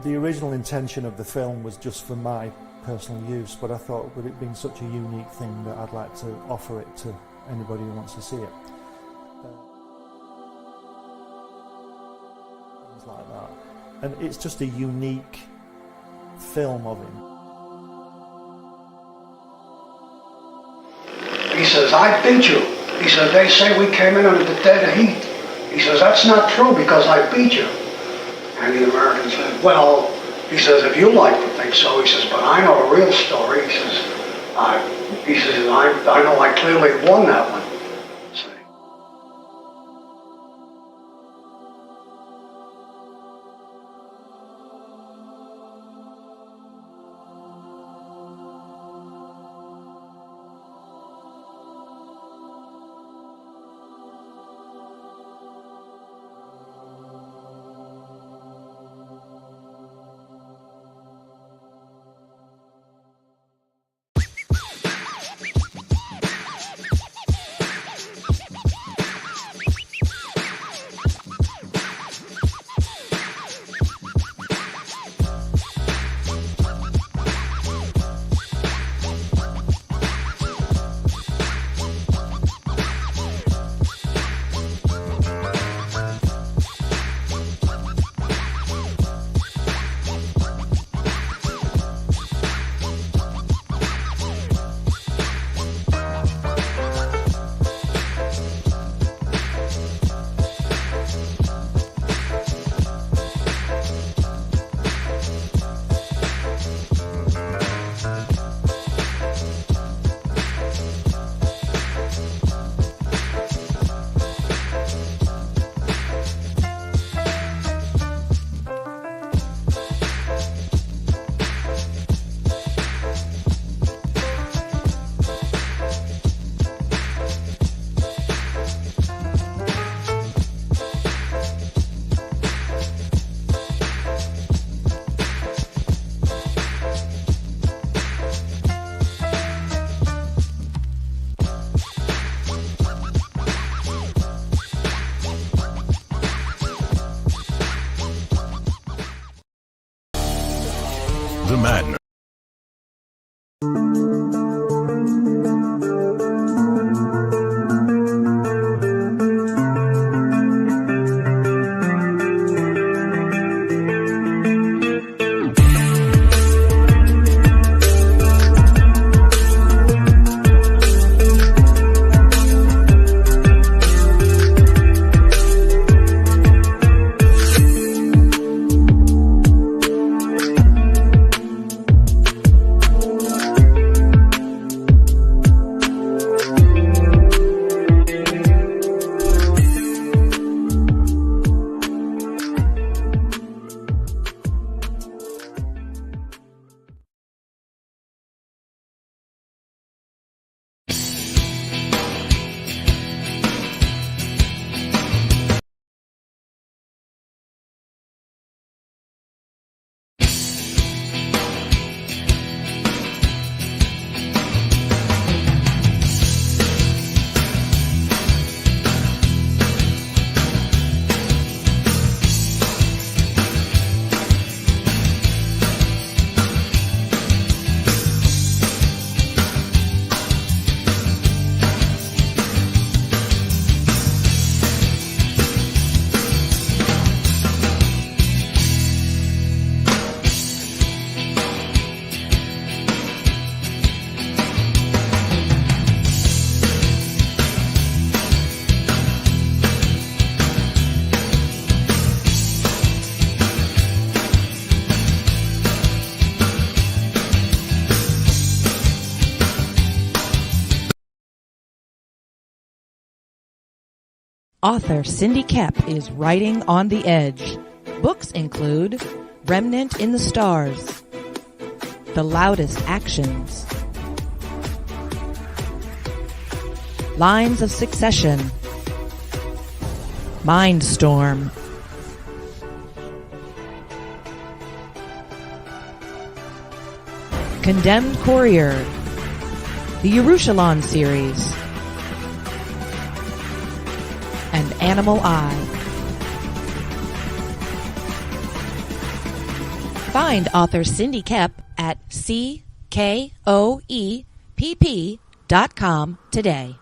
The original intention of the film was just for my personal use, but I thought with it being such a unique thing that I'd like to offer it to anybody who wants to see it. Things like that. And it's just a unique film of him. He says, I beat you. He says, they say we came in under the dead heat. He says, that's not true because I beat you. And the American said, well, he says, if you like to think so, he says, but I know the real story. He says, I know I clearly won that one. See? The Madness. Author Cindy Kep is writing on the edge. Books include Remnant in the Stars, The Loudest Actions, Lines of Succession, Mindstorm, Condemned Courier, the Yerushalayim series, and Animal Eye. Find author Cindy Kepp at CKOEPP.com today.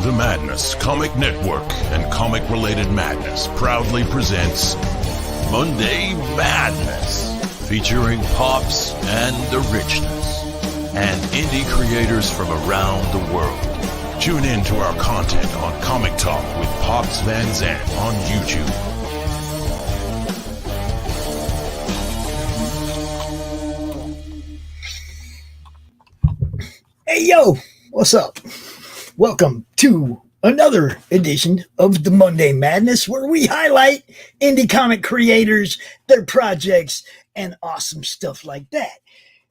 The Madness Comic Network and Comic-Related Madness proudly presents Monday Madness, featuring Pops and the Richness, and indie creators from around the world. Tune in to our content on Comic Talk with Pops Van Zandt on YouTube. Hey, yo, what's up? Welcome to another edition of the Monday Madness, where we highlight indie comic creators, their projects, and awesome stuff like that.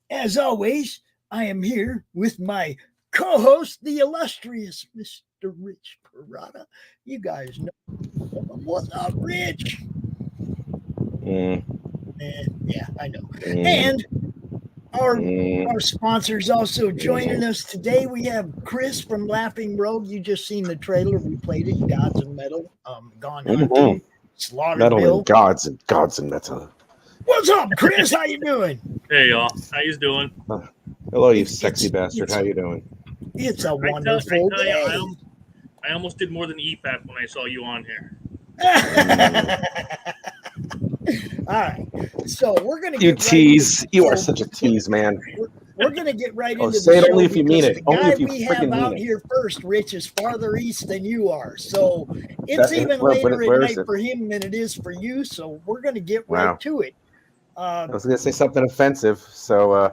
As always, I am here with my co-host, the illustrious Mr. Rich Perotta. You guys know what's up, Rich? Yeah, I know. And our sponsors also joining us today. We have Chris from Laughing Rogue. You just seen the trailer. We played it, Gods and Metal, Gone Hunting, Slaughter Metal Bill. and Gods and Metal. What's up, Chris? How you doing? Hey, y'all. How you doing? Hello, you sexy bastard. How you doing? It's a wonderful day. I almost did more than EPAP when I saw you on here. All right, so we're gonna. You tease. You are such a tease, man. we're going to get right into say the it show only if you mean because it. the Only guy if you we have freaking out mean it. here first, Rich, is farther east than you are. So it's even Where later at is night it? for him than it is for you. So we're going to get Wow. right to it. I was going to say something offensive, so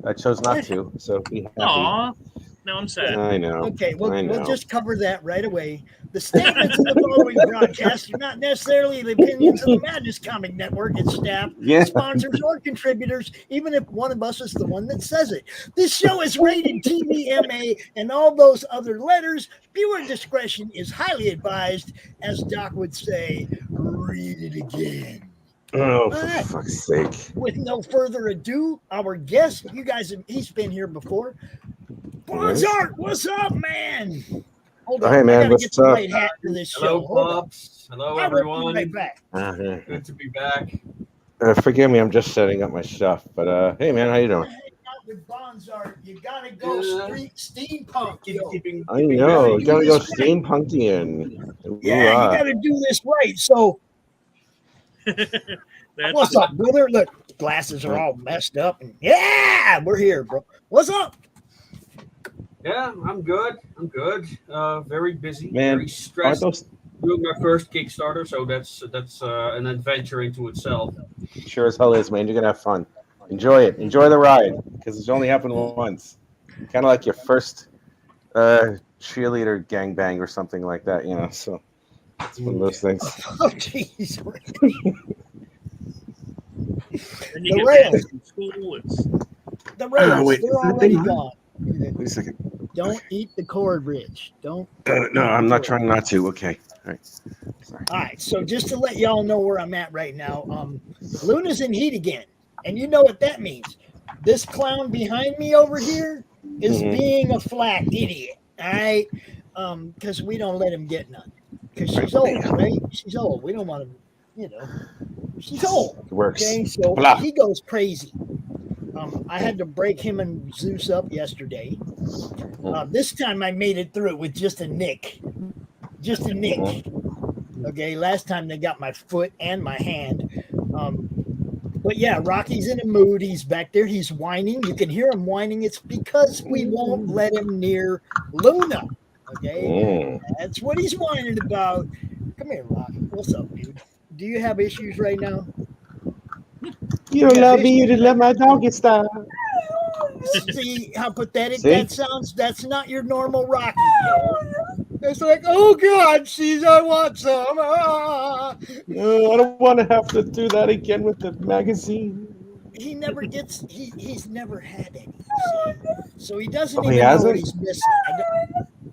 I chose not to. So be happy. Aw, now I'm sad. I know. Okay, I know. we'll just cover that right away. The statements in the following broadcast are not necessarily the opinions of the Madness Comic Network, its staff, sponsors, or contributors, even if one of us is the one that says it. This show is rated TVMA and all those other letters. Viewer discretion is highly advised. As Doc would say, read it again. Oh, for fuck's sake. With no further ado, our guest, he's been here before. Bonsart, what's up, man? Hold on, hey, man, I gotta what's get the up? right hat for this Hello, show. Hold Pops. Hello, on. I will be everyone. right back. Good to be back. Forgive me, I'm just setting up my stuff. But hey, man, how you doing? Hang out with Bonsart, you gotta go street steampunk. I know, you gotta go Right. steampunkian. Yeah, you gotta do this right. So, what's up, brother? Look, glasses are all messed up, and yeah, we're here, bro. What's up? Yeah, I'm good. Very busy, Man, very stressed. Doing my first Kickstarter, so that's an adventure into itself. Sure as hell is, man. You're gonna have fun. Enjoy it. Enjoy the ride, because it's only happened once. Kind of like your first cheerleader gangbang or something like that, you know. So it's one of those things. Oh, jeez. The rails. The rails. Wait, they're already gone. Wait a second. Don't eat the cord, Rich. Don't. No, I'm not trying not to. Okay. All right. Sorry. All right. So just to let y'all know where I'm at right now, Luna's in heat again, and you know what that means. This clown behind me over here is being a flat idiot. All right, because we don't let him get none. Because she's old, right? She's old. We don't want him. You know, she's old. It works. Okay, so Blah. he goes crazy. I had to break him and Zeus up yesterday. This time I made it through it with just a nick. Just a nick. Okay, last time they got my foot and my hand. But yeah, Rocky's in a mood. He's back there. He's whining. You can hear him whining. It's because we won't let him near Luna. Okay, that's what he's whining about. Come here, Rocky. What's up, dude? Do you have issues right now? You don't love me, you didn't let my dog get started. See how pathetic that sounds? That's not your normal Rocky. It's like, oh God, I want some. No, I don't want to have to do that again with the magazine. He never gets. He's never had any. So he doesn't he even know hasn't? what he's missing.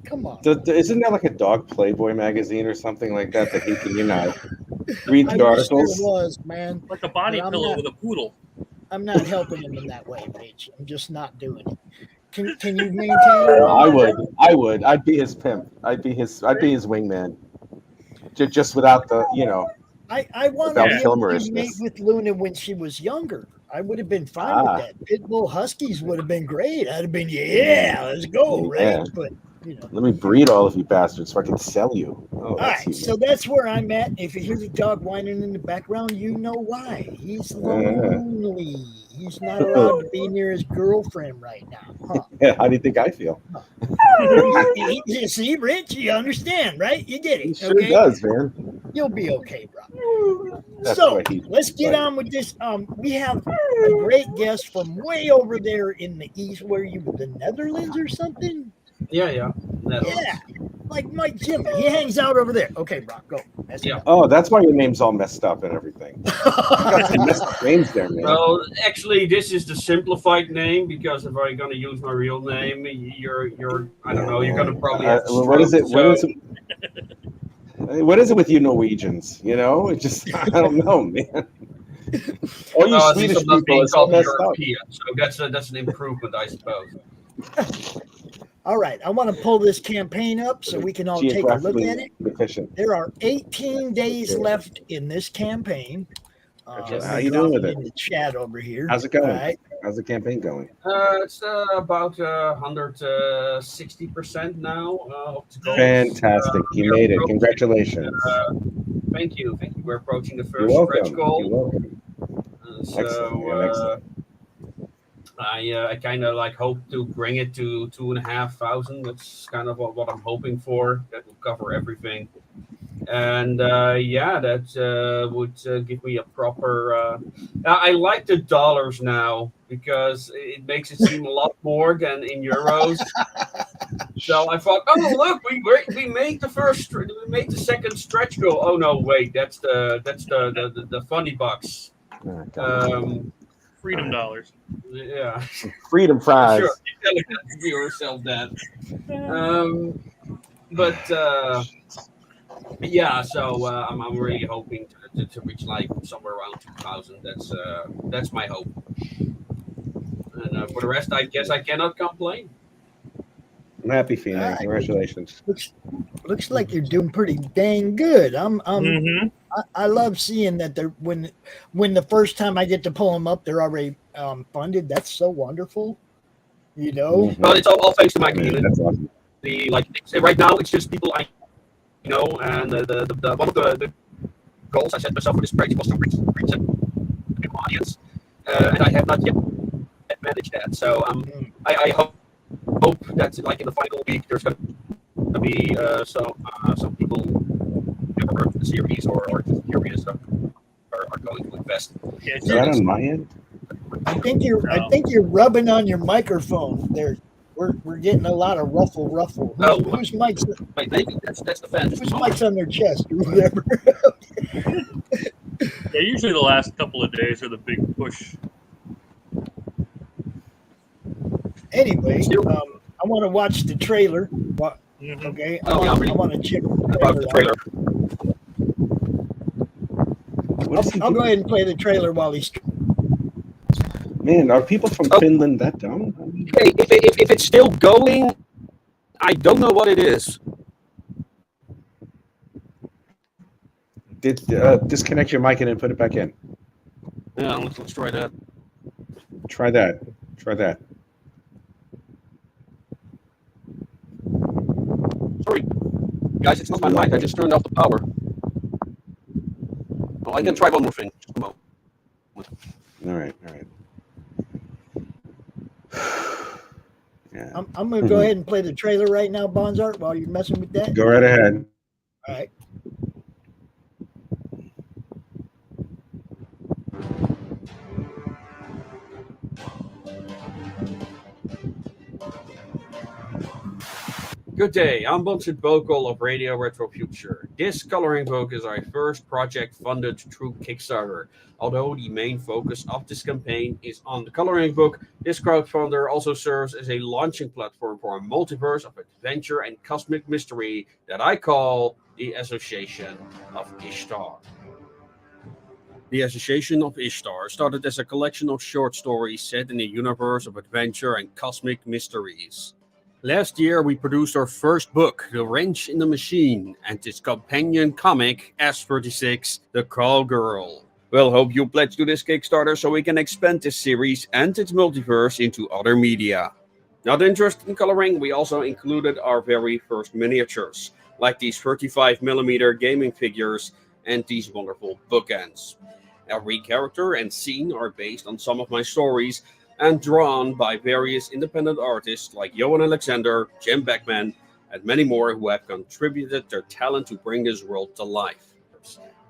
Come on. Isn't that like a dog Playboy magazine or something like that he can, read the I wish there articles? was, man. Like a body pillow with a poodle. I'm not helping him in that way, Rich. I'm just not doing it. Can you maintain? I would. I'd be his pimp. I'd be his wingman. Just without the, I wanted him to mate with Luna when she was younger. I would have been fine with that. Pitbull Huskies would have been great. I'd have been, let's go, right? Yeah. But let me breed all of you bastards so I can sell you. All right, so that's where I'm at. If you hear the dog whining in the background, you know why. He's lonely. He's not allowed to be near his girlfriend right now. Huh? Yeah, how do you think I feel? You see, Rich, you understand, right? You get it. He sure does, man. You'll be okay, bro. So let's get on with this. We have a great guest from way over there in the east. Where you, the Netherlands or something? Yeah. Yeah, like Mike Jimmy. He hangs out over there. Okay, Brock, go. Oh, that's why your name's all messed up and everything. You got some messed up names there, man. Well, actually, this is the simplified name because if I'm going to use my real name, you're I don't know, you're going to probably have to what is it? What is it with you Norwegians? It just I don't know, man. All you Swedish people is all messed up. So that's an improvement, I suppose. All right, I want to pull this campaign up so we can all take a look at it. Efficient. There are 18 days left in this campaign. How you doing with it? In the chat over here. How's it going? Right. How's the campaign going? It's about 160% now. Up to goals. Fantastic! You made it. Congratulations. Thank you. We're approaching the You're first welcome. stretch goal. You're welcome. Excellent. I kind of like hope to bring it to 2,500. That's kind of what I'm hoping for. That will cover everything. And that would give me a proper. I like the dollars now because it makes it seem a lot more than in euros. So I thought, oh look, we made we made the second stretch goal. Oh no, wait, that's the funny bucks. Freedom dollars. Yeah, Freedom fries. sure. You tell yourself that. Yeah, so I'm really hoping to reach like somewhere around 2,000. That's my hope. And for the rest, I guess I cannot complain. I'm happy for you, man. Congratulations. Looks like you're doing pretty dang good. I love seeing that they're when the first time I get to pull them up, they're already funded. That's so wonderful. You know. Well, it's all thanks to my community. That's awesome. Right now, it's just people I know, and the one of the goals I set myself for this project was to reach a new audience, and I have not yet managed that. So I hope that like in the final week there's going to be some people who never heard of the series or just curious are going to invest. Yeah, Is that on my end? I think you're rubbing on your microphone. We're getting a lot of ruffle. Whose mic's Maybe that's the fan. whose mic's on their chest or whatever? Yeah, usually the last couple of days are the big push. Anyway, I want to watch the trailer. Okay, I want to check About the trailer. I'll go ahead and play the trailer while he's. Man, are people from Finland that dumb? Hey, if it's still going, I don't know what it is. Disconnect your mic and then put it back in. Yeah, let's try that. Try that. Sorry, guys, it's not my mic. I just turned off the power. Well, I can try one more thing. Just a moment. All right. Yeah. I'm going to go ahead and play the trailer right now, Bonsart, while you're messing with that. Go right ahead. All right. Good day, I'm Bonsart Bokel of Radio Retro Future. This coloring book is our first project funded through Kickstarter. Although the main focus of this campaign is on the coloring book, this crowdfunder also serves as a launching platform for a multiverse of adventure and cosmic mystery that I call the Association of Ishtar. The Association of Ishtar started as a collection of short stories set in a universe of adventure and cosmic mysteries. Last year, we produced our first book, The Wrench in the Machine, and its companion comic, S36, The Call Girl. We'll hope you pledge to this Kickstarter so we can expand this series and its multiverse into other media. Not interested in coloring, we also included our very first miniatures, like these 35mm gaming figures and these wonderful bookends. Every character and scene are based on some of my stories and drawn by various independent artists like Johan Alexander, Jim Beckman, and many more who have contributed their talent to bring this world to life.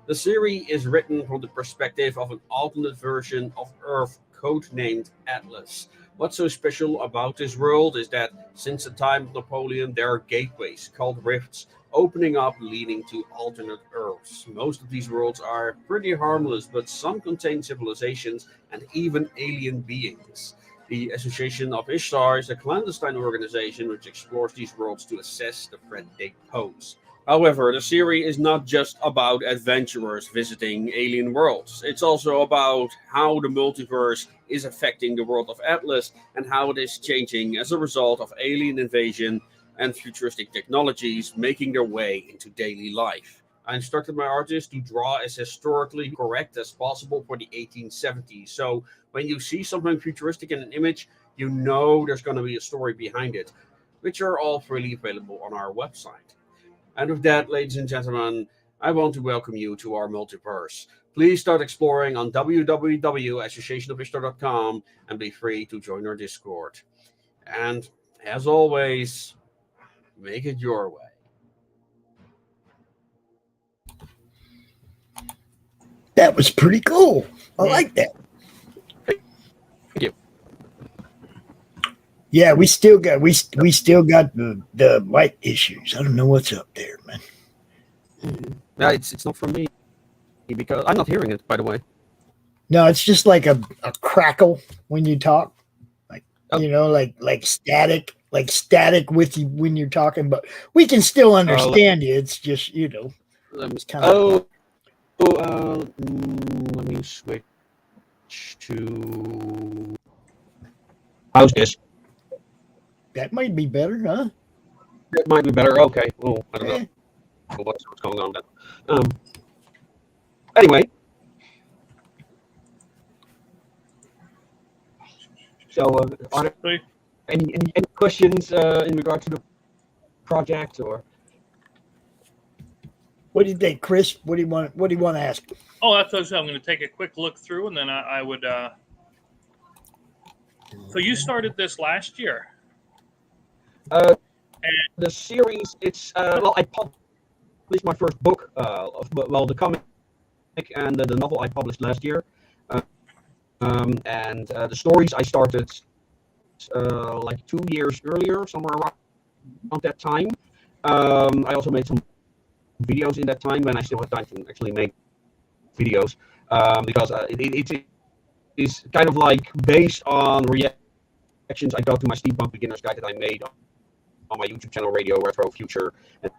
The series is written from the perspective of an alternate version of Earth codenamed Atlas. What's so special about this world is that since the time of Napoleon, there are gateways called rifts opening up leading to alternate Earths. Most of these worlds are pretty harmless, but some contain civilizations and even alien beings. The Association of Ishtar is a clandestine organization which explores these worlds to assess the threat they pose. However, the series is not just about adventurers visiting alien worlds. It's also about how the multiverse is affecting the world of Atlas and how it is changing as a result of alien invasion and futuristic technologies making their way into daily life. I instructed my artists to draw as historically correct as possible for the 1870s. So when you see something futuristic in an image, you know there's going to be a story behind it, which are all freely available on our website. And with that, ladies and gentlemen, I want to welcome you to our multiverse. Please start exploring on www.associationofhistory.com and be free to join our Discord. And as always, make it your way. That was pretty cool. I like that. Thank you. Yeah, we still got the light issues. I don't know what's up there, man. No, it's not from me because I'm not hearing it, by the way. No, it's just like a crackle when you talk, like like static with you when you're talking. But we can still understand you. It's just it's kind of. Let me switch to. How's this? That might be better, huh? That might be better. Okay. Oh, I don't know what's going on then. Anyway. So, are there any questions in regard to the project, or what do you think, Chris? What do you want to ask? Oh, that's what I was saying. I'm going to take a quick look through, and then I would. So you started this last year. The series, it's I published my first book, the comic and the novel I published last year, and the stories I started like 2 years earlier, somewhere around that time. I also made some videos in that time when I still had time to actually make videos, because it is kind of like based on reactions I got to my steampunk beginner's guide that I made on my YouTube channel, Radio Retro Future. And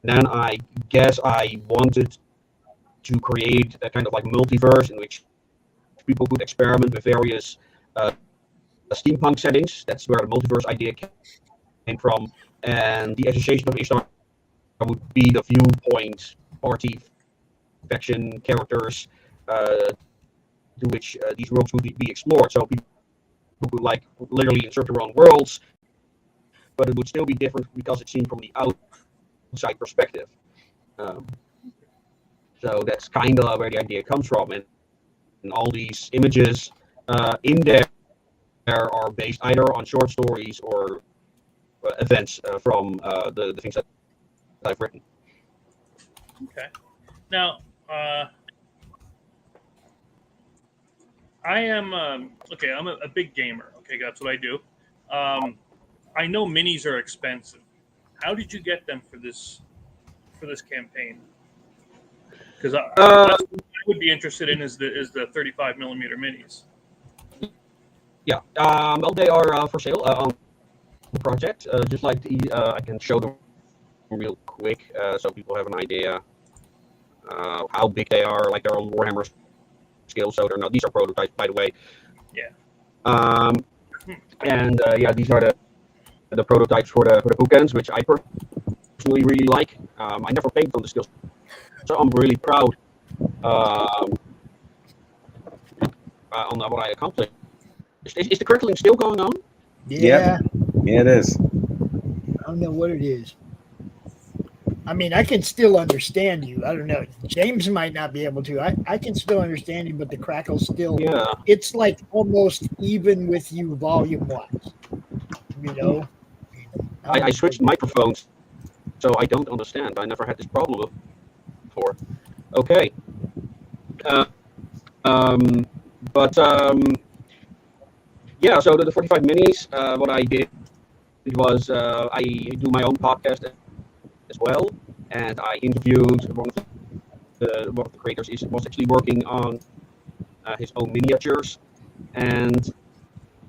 then I guess I wanted to create a kind of like multiverse in which people could experiment with various steampunk settings. That's where the multiverse idea came from. And the Association of Ishtar would be the viewpoint, party, faction, characters to which these worlds would be explored. So people could like literally insert their own worlds, but it would still be different because it's seen from the outside perspective. So that's kind of where the idea comes from. And all these images in there are based either on short stories or events from the things that I've written. Okay. Now, I am I'm a big gamer. Okay, that's what I do. I know minis are expensive. How did you get them for this campaign? Because what I would be interested in is the 35 millimeter minis. Yeah, well, they are for sale on the project. Just like I can show them real quick so people have an idea how big they are. Like they're on Warhammer scale, so they're not. These are prototypes, by the way. Yeah. And these are the prototypes for the bookends, which I personally really like. I never painted on the skills, so I'm really proud on what I accomplished. Is the crackling still going on? Yeah. Yeah, it is. I don't know what it is. I mean, I can still understand you. I don't know. James might not be able to. I can still understand you, but the crackle still. Yeah. It's like almost even with you volume-wise. You know. I switched microphones, so I don't understand. I never had this problem before. Okay. Yeah. So the 45 minis. What I did was I do my own podcast as well, and I interviewed one of the creators. Was actually working on his own miniatures, and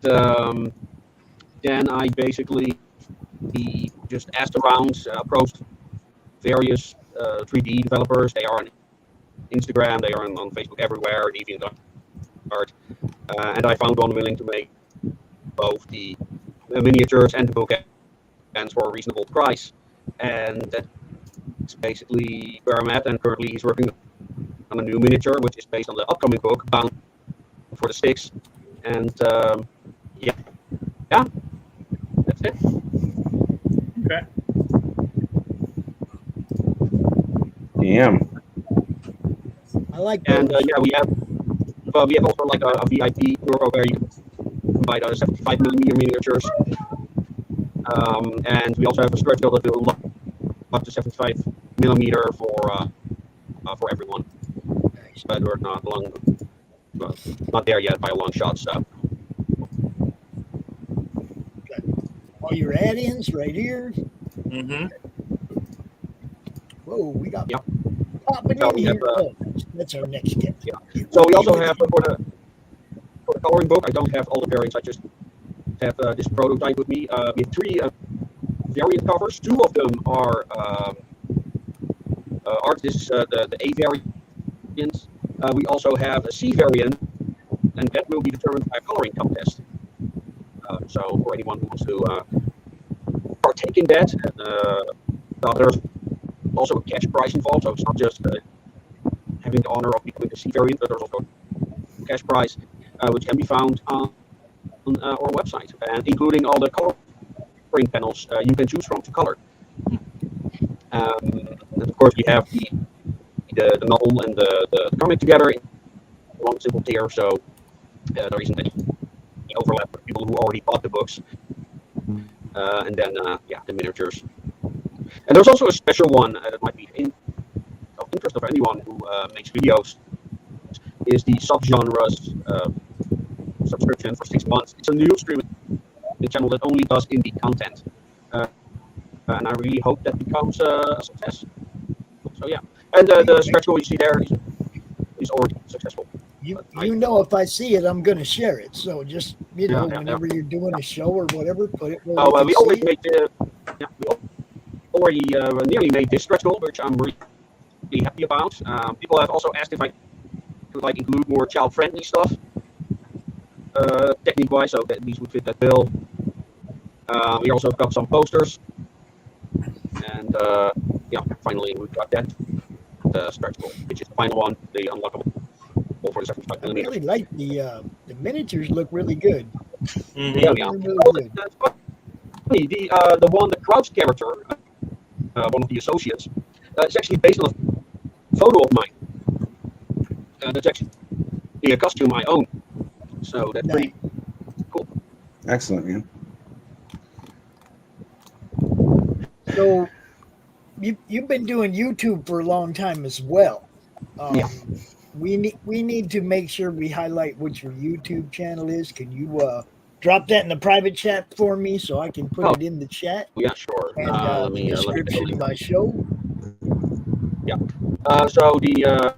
then I basically just asked around, approached various 3D developers. They are on Instagram, they are on Facebook, everywhere, DeviantArt, and I found one willing to make both the miniatures and the bookends for a reasonable price. And that's basically where I'm at. And currently he's working on a new miniature, which is based on the upcoming book, Bound for the Sticks. And yeah, that's it. Okay. Yeah. I like those. And we have also like a VIP tour where you can buy 75 millimeter miniatures. And we also have a stretch goal that will up to 75 millimeter for everyone. Nice. But we're not there yet by a long shot. So All your add-ins right here. Mm-hmm. Whoa, we got Yep. popping So in we here. have, That's our next guest. Yeah. So we also have for the coloring book. I don't have all the variants. I just have this prototype with me. We have 3 variant covers. 2 of them are This is the A variant. We also have a C variant, and that will be determined by a coloring contest. So for anyone who wants to partake in that, there's also a cash prize involved. So it's not just having the honor of becoming a C variant, but there's also a cash prize, which can be found on our website, and including all the coloring panels you can choose from to color. And of course, we have the novel and the comic together in one simple tier, so there isn't any overlap with people who already bought the books. And then, the miniatures. And there's also a special one that might be of interest of anyone who makes videos. Is the subgenres subscription for 6 months. It's a new streaming channel that only does indie content. And I really hope that becomes a success. So yeah, and the stretch goal you see there is already successful. You know, if I see it, I'm going to share it. So just whenever you're doing a show or whatever, put it. We always make we already nearly made this stretch goal, which I'm really happy about. People have also asked if I could include more child-friendly stuff, technique-wise, so that these would fit that bill. We also got some posters. And finally we got that stretch goal, which is the final one, the unlockable for the 75 I millimeters. really like the miniatures. Look really good. Mm-hmm. Really good. Funny, the one, the Crouch character, one of the associates, it's actually based on a photo of mine. That's actually a costume I own. So that's pretty cool. Excellent, man. So you've been doing YouTube for a long time as well. We need to make sure we highlight what your YouTube channel is. Can you drop that in the private chat for me so I can put it in the chat? Yeah, sure. And Let me description of my show. Yeah. So the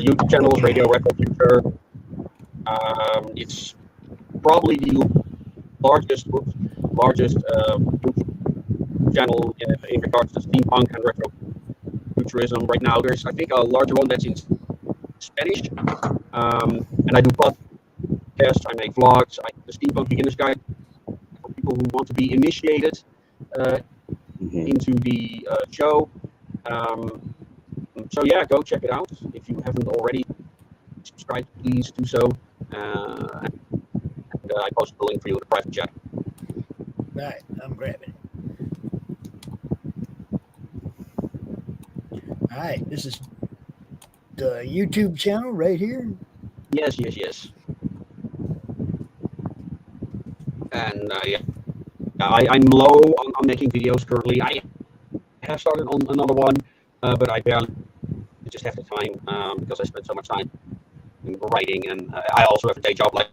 YouTube channel is Radio Retro Future. It's probably the largest channel in regards to steampunk and retro futurism right now. There's, I think, a larger one that's in Spanish, and I do podcasts. I make vlogs. The Steampunk Beginner's Guide for people who want to be initiated into the show. So yeah, go check it out if you haven't already subscribed. Please do so. And I posted the link for you in the private chat. Right, I'm grabbing it. All right, this is the YouTube channel right here. Yes. And I'm low on making videos currently. I have started on another one, but I barely just have the time because I spend so much time writing, and I also have a day job like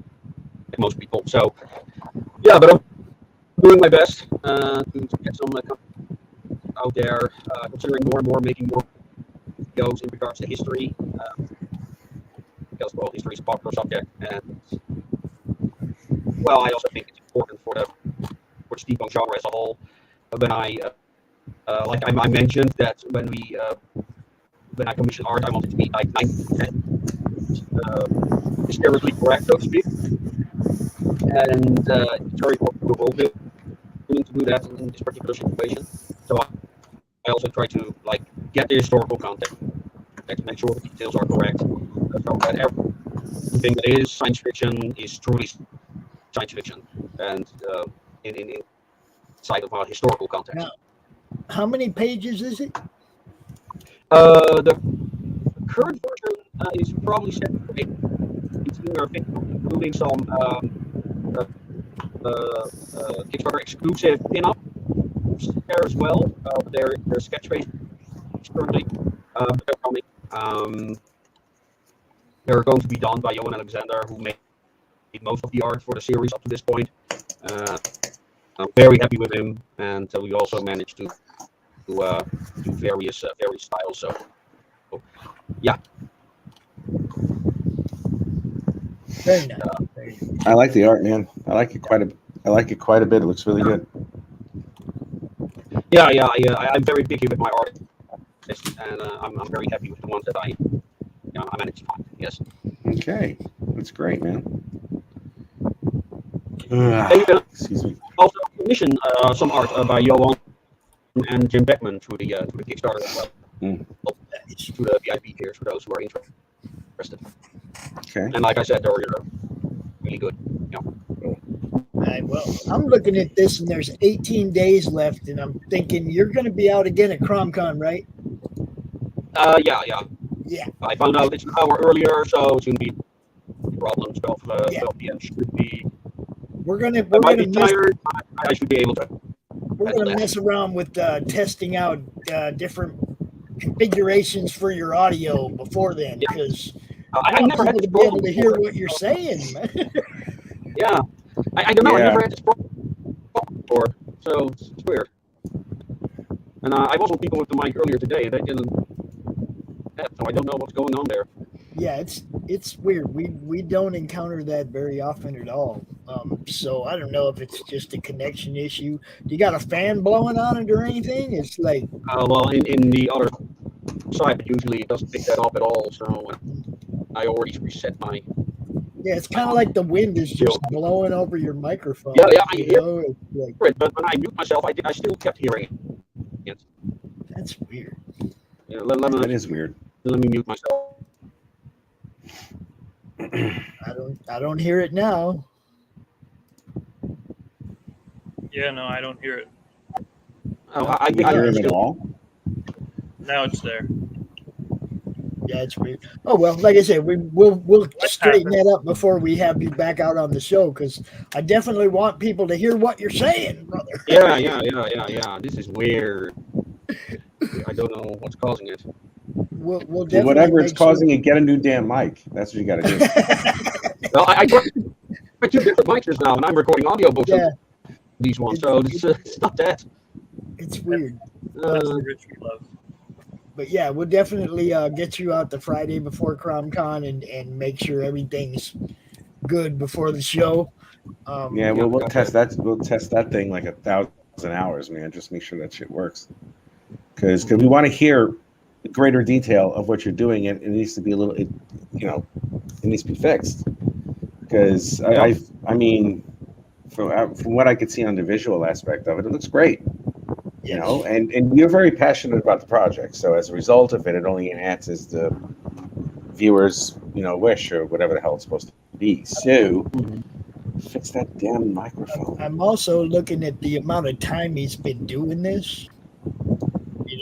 most people. So yeah, but I'm doing my best to get some out there, considering more and more making more videos in regards to history, because history is a popular subject, and I also think it's important for the steampunk genre as a whole. When I mentioned that when I commissioned art, I wanted to be 90% historically correct, so to speak, and it's very important to evolve willing to do that in this particular situation. So I also try to get the historical context to make sure the details are correct, so that everything that is science fiction is truly science fiction and inside of our historical context. Now, how many pages is it? The current version is probably set for 18 or 15, including some Kickstarter exclusive pin-ups there as well. They're sketch based currently, but they're coming. They're going to be done by Johan Alexander, who made most of the art for the series up to this point. I'm very happy with him, and we also managed to do various styles. So, yeah. Very nice. I like the art, man. I like it quite a bit. It looks really good. Yeah. I'm very picky with my art, and I'm very happy with the ones that I managed to find. Yes. Okay, that's great, man. Excuse me. Also commission some art by Johan and Jim Beckman through the Kickstarter as well. To the VIP tiers for those who are interested. Okay. And like I said, they're really good. Yeah. Right, well, I'm looking at this, and there's 18 days left, and I'm thinking you're going to be out again at CromCon, right? Yeah. Yeah. I found out it's an hour earlier, so it shouldn't be a problem. 12 p.m. should be. We're gonna I might be tired. I should be able to. We're gonna mess around with testing out different configurations for your audio before then, because I never had to be able to hear what you're saying. Yeah, I don't know. Yeah. I never had this problem before, so it's weird. And I've also people with the mic earlier today, and they didn't. So I don't know what's going on there. Yeah, it's weird. We don't encounter that very often at all. So I don't know if it's just a connection issue. You got a fan blowing on it or anything? It's like Well, in the other side, usually it doesn't pick that up at all. So I already reset my. Yeah, it's kind of like the wind is just blowing over your microphone. Yeah, I hear it. Like, but when I mute myself, I still kept hearing it. That's weird. Yeah, That is weird. Let me mute myself. I don't hear it now. Yeah, no, I don't hear it. Oh, I hear him at all. Now it's there. Yeah, it's weird. Oh well, like I said, we'll straighten that up before we have you back out on the show, because I definitely want people to hear what you're saying, brother. Yeah. This is weird. I don't know what's causing it. We'll definitely Whatever it's causing it, get a new damn mic. That's what you got to do. Well, I got 2 different mics just now, and I'm recording audiobooks of these ones, so it's not that. It's weird. That's the rich we love. But yeah, we'll definitely get you out the Friday before CromCon and make sure everything's good before the show. We'll test that. We'll test that thing like 1,000 hours, man. Just make sure that shit works. Because we want to hear greater detail of what you're doing, and it needs to be a little, it needs to be fixed. Because I mean, from what I could see on the visual aspect of it, it looks great. You know, and you're very passionate about the project, so as a result of it, it only enhances the viewers, wish or whatever the hell it's supposed to be. So, fix that damn microphone. I'm also looking at the amount of time he's been doing this.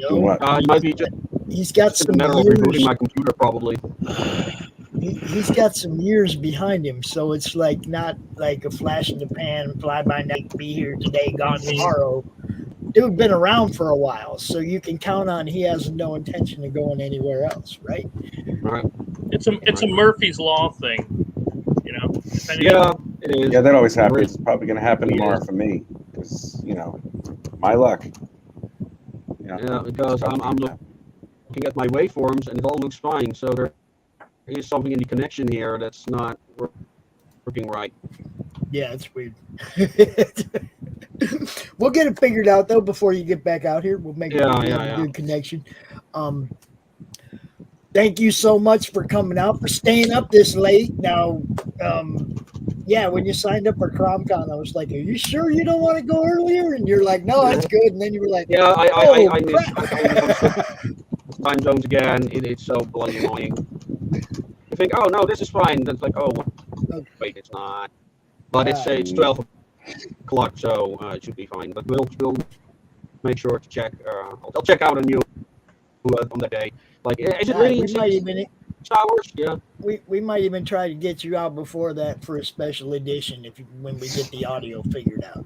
What? Might be just. He's got some matter of rebooting my computer, probably. He's got some years behind him, so it's like not like a flash in the pan, fly by night, be here today, gone tomorrow. Dude been around for a while, so you can count on he has no intention of going anywhere else, right? Right. It's a Murphy's Law thing, Yeah, it is. Yeah, that always happens. It's probably going to happen tomorrow for me, because my luck. Yeah, because I'm looking at my waveforms and it all looks fine. So there is something in the connection here that's not working right. Yeah, it's weird. We'll get it figured out though before you get back out here. We'll make a good connection. Thank you so much for coming out, for staying up this late. Now, when you signed up for CromCon, I was like, "Are you sure you don't want to go earlier?" And you're like, "No, that's good." And then you were like, "Yeah, I miss time zones again. It's so bloody annoying." You think, "Oh no, this is fine." Then it's like, "Oh, wait, it's not." But it's 12 o'clock, so it should be fine. But we'll make sure to check. I'll check out on you on that day. Like, is it Yeah, really we might even Star Wars? Yeah. we might even try to get you out before that for a special edition when we get the audio figured out.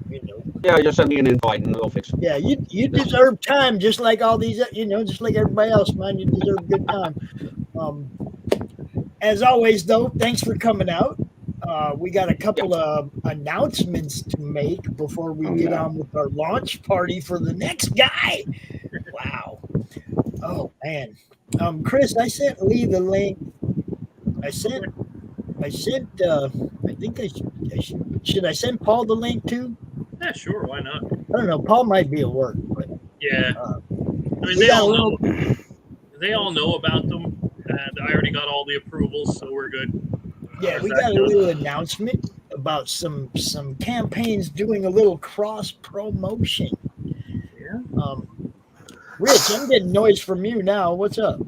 You know. Yeah, just send me an invite and we'll fix it. Yeah, you deserve time just like all these, just like everybody else, man. You deserve good time. As always, though, thanks for coming out. We got a couple of announcements to make before we get on with our launch party for the next guy. Wow. Oh man. Chris, I sent Lee the link. I think I should I send Paul the link too? Yeah, sure. Why not? I don't know. Paul might be at work, but Yeah. I mean, they all know about them, and I already got all the approvals, so we're good. yeah, we got a little announcement about some campaigns doing a little cross promotion. Yeah. Rich, I'm getting noise from you now. What's up?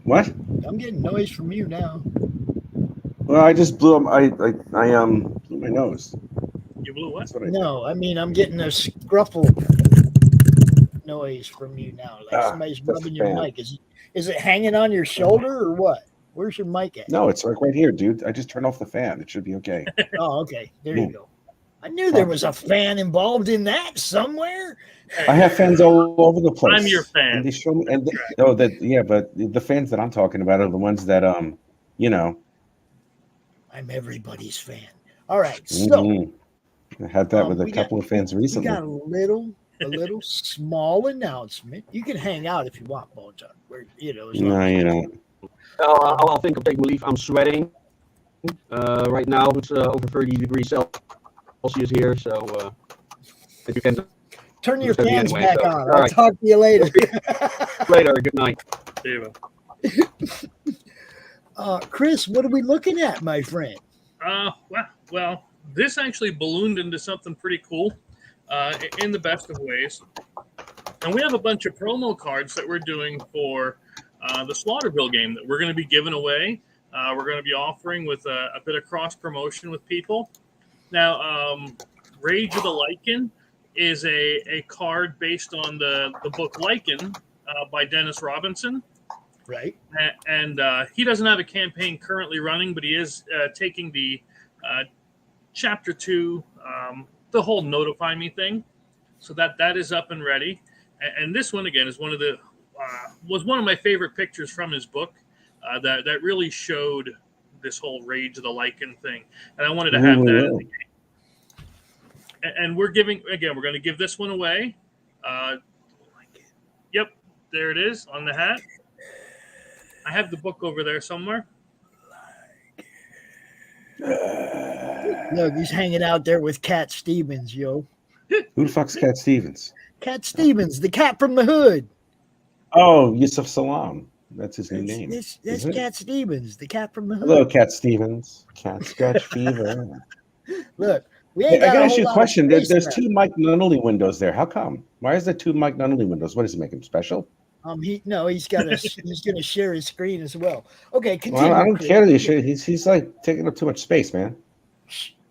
What? I'm getting noise from you now. Well, I just blew up. I blew my nose. You blew what? That's what I did. No, I mean I'm getting a scruffle noise from you now. Like somebody's that's rubbing the your fan. mic. Is it hanging on your shoulder or what? Where's your mic at? No, it's like right here, dude. I just turned off the fan. It should be okay. Oh, okay. There you go. I knew there was a fan involved in that somewhere. I have fans all over the place. I'm your fan. And they show me, but the fans that I'm talking about are the ones that I'm everybody's fan. All right, so I had that with a couple of fans recently. We got a little small announcement. You can hang out if you want, Bonsart. No, you don't. I'll think of taking leave. I'm sweating. Right now it's over 30 degrees Celsius here, so if you can turn your fans back on. All I'll talk to you later. Later. Good night. Chris, what are we looking at, my friend? Well, this actually ballooned into something pretty cool in the best of ways. And we have a bunch of promo cards that we're doing for the Slaughterville game that we're going to be giving away. We're going to be offering with a bit of cross promotion with people. Now, Rage of the Lycan is a card based on the book Lycan by Dennis Robinson. Right. And he doesn't have a campaign currently running, but he is taking the Chapter 2, the whole Notify Me thing. So that is up and ready. And this one, again, is was one of my favorite pictures from his book that really showed this whole Rage of the Lycan thing. And I wanted to have that in the game. And we're going to give this one away. Yep, there it is on the hat. I have the book over there somewhere. Look, he's hanging out there with Cat Stevens, yo. Who the fuck's Cat Stevens? Cat Stevens, the cat from the hood. Oh, Yusuf Salam. That's his new name. That's Cat Stevens, the cat from the hood. Hello, Cat Stevens. Cat scratch fever. Look, I gotta ask you a question. There's two Mike Nunnely windows there. How come? Why is there two Mike Nunnely windows? What does it make him special? He's gonna share his screen as well. Okay, continue. Well, I don't care that he should. He's like taking up too much space, man.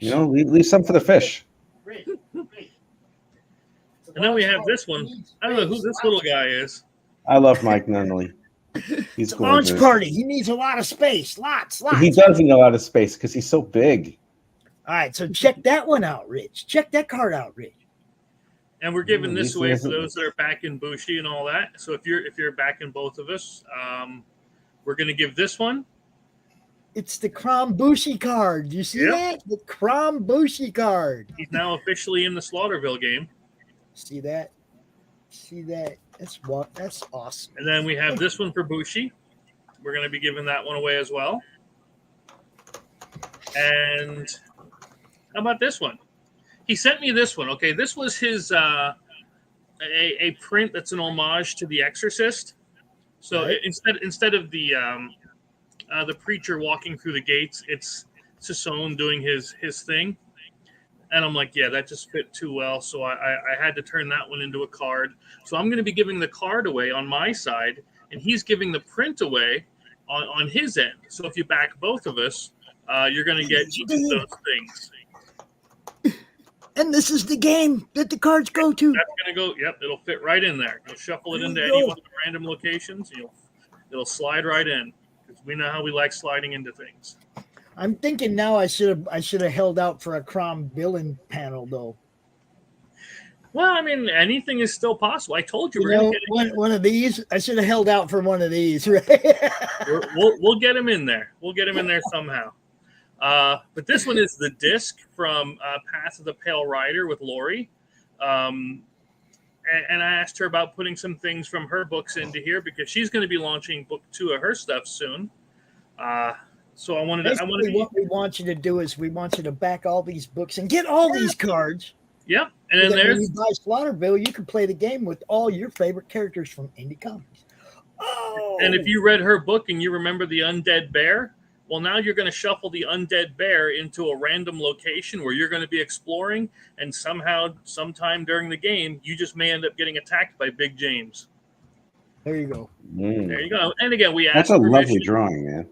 Leave some for the fish. And then we have this one. I don't know who this little guy is. I love Mike Nunnely. He's cool. Launch party. He needs a lot of space. Lots. He does need a lot of space because he's so big. All right, so check that one out, Rich. Check that card out, Rich. And we're giving this away for those that are back in Bushi and all that. So if you're back in both of us, we're going to give this one. It's the Kram Bushi card. Do you see that? The Kram Bushi card. He's now officially in the Slaughterville game. See that? That's awesome. And then we have this one for Bushi. We're going to be giving that one away as well. And how about this one? He sent me this one. Okay, this was his a print that's an homage to The Exorcist. So instead of the preacher walking through the gates, it's Sassoon doing his thing. And I'm like, yeah, that just fit too well. So I had to turn that one into a card. So I'm going to be giving the card away on my side, and he's giving the print away on his end. So if you back both of us, you're going to get each of those things. And this is the game that the cards go to. That's gonna go. Yep, it'll fit right in there. You'll shuffle it into There you any go. one of the random locations. It'll slide right in because we know how we like sliding into things. I'm thinking now I should have held out for a Crom billing panel though. Well, I mean, anything is still possible. I told you, You we're gonna know, get it. one of these. I should have held out for one of these, right? We'll get him in there. We'll get him in there somehow. But this one is the disc from Path of the Pale Rider with Lori. And I asked her about putting some things from her books into here because she's going to be launching book 2 of her stuff soon. So I wanted Basically, what we want you to do is we want you to back all these books and get all these cards. Yep. And then When there's you buy Slaughterville, you can play the game with all your favorite characters from indie comics. Oh, and if you read her book and you remember the Undead Bear, well, now you're going to shuffle the Undead Bear into a random location where you're going to be exploring, and sometime during the game, you just may end up getting attacked by Big James. there you go. There you go. And again, we asked That's a permission. lovely drawing, man.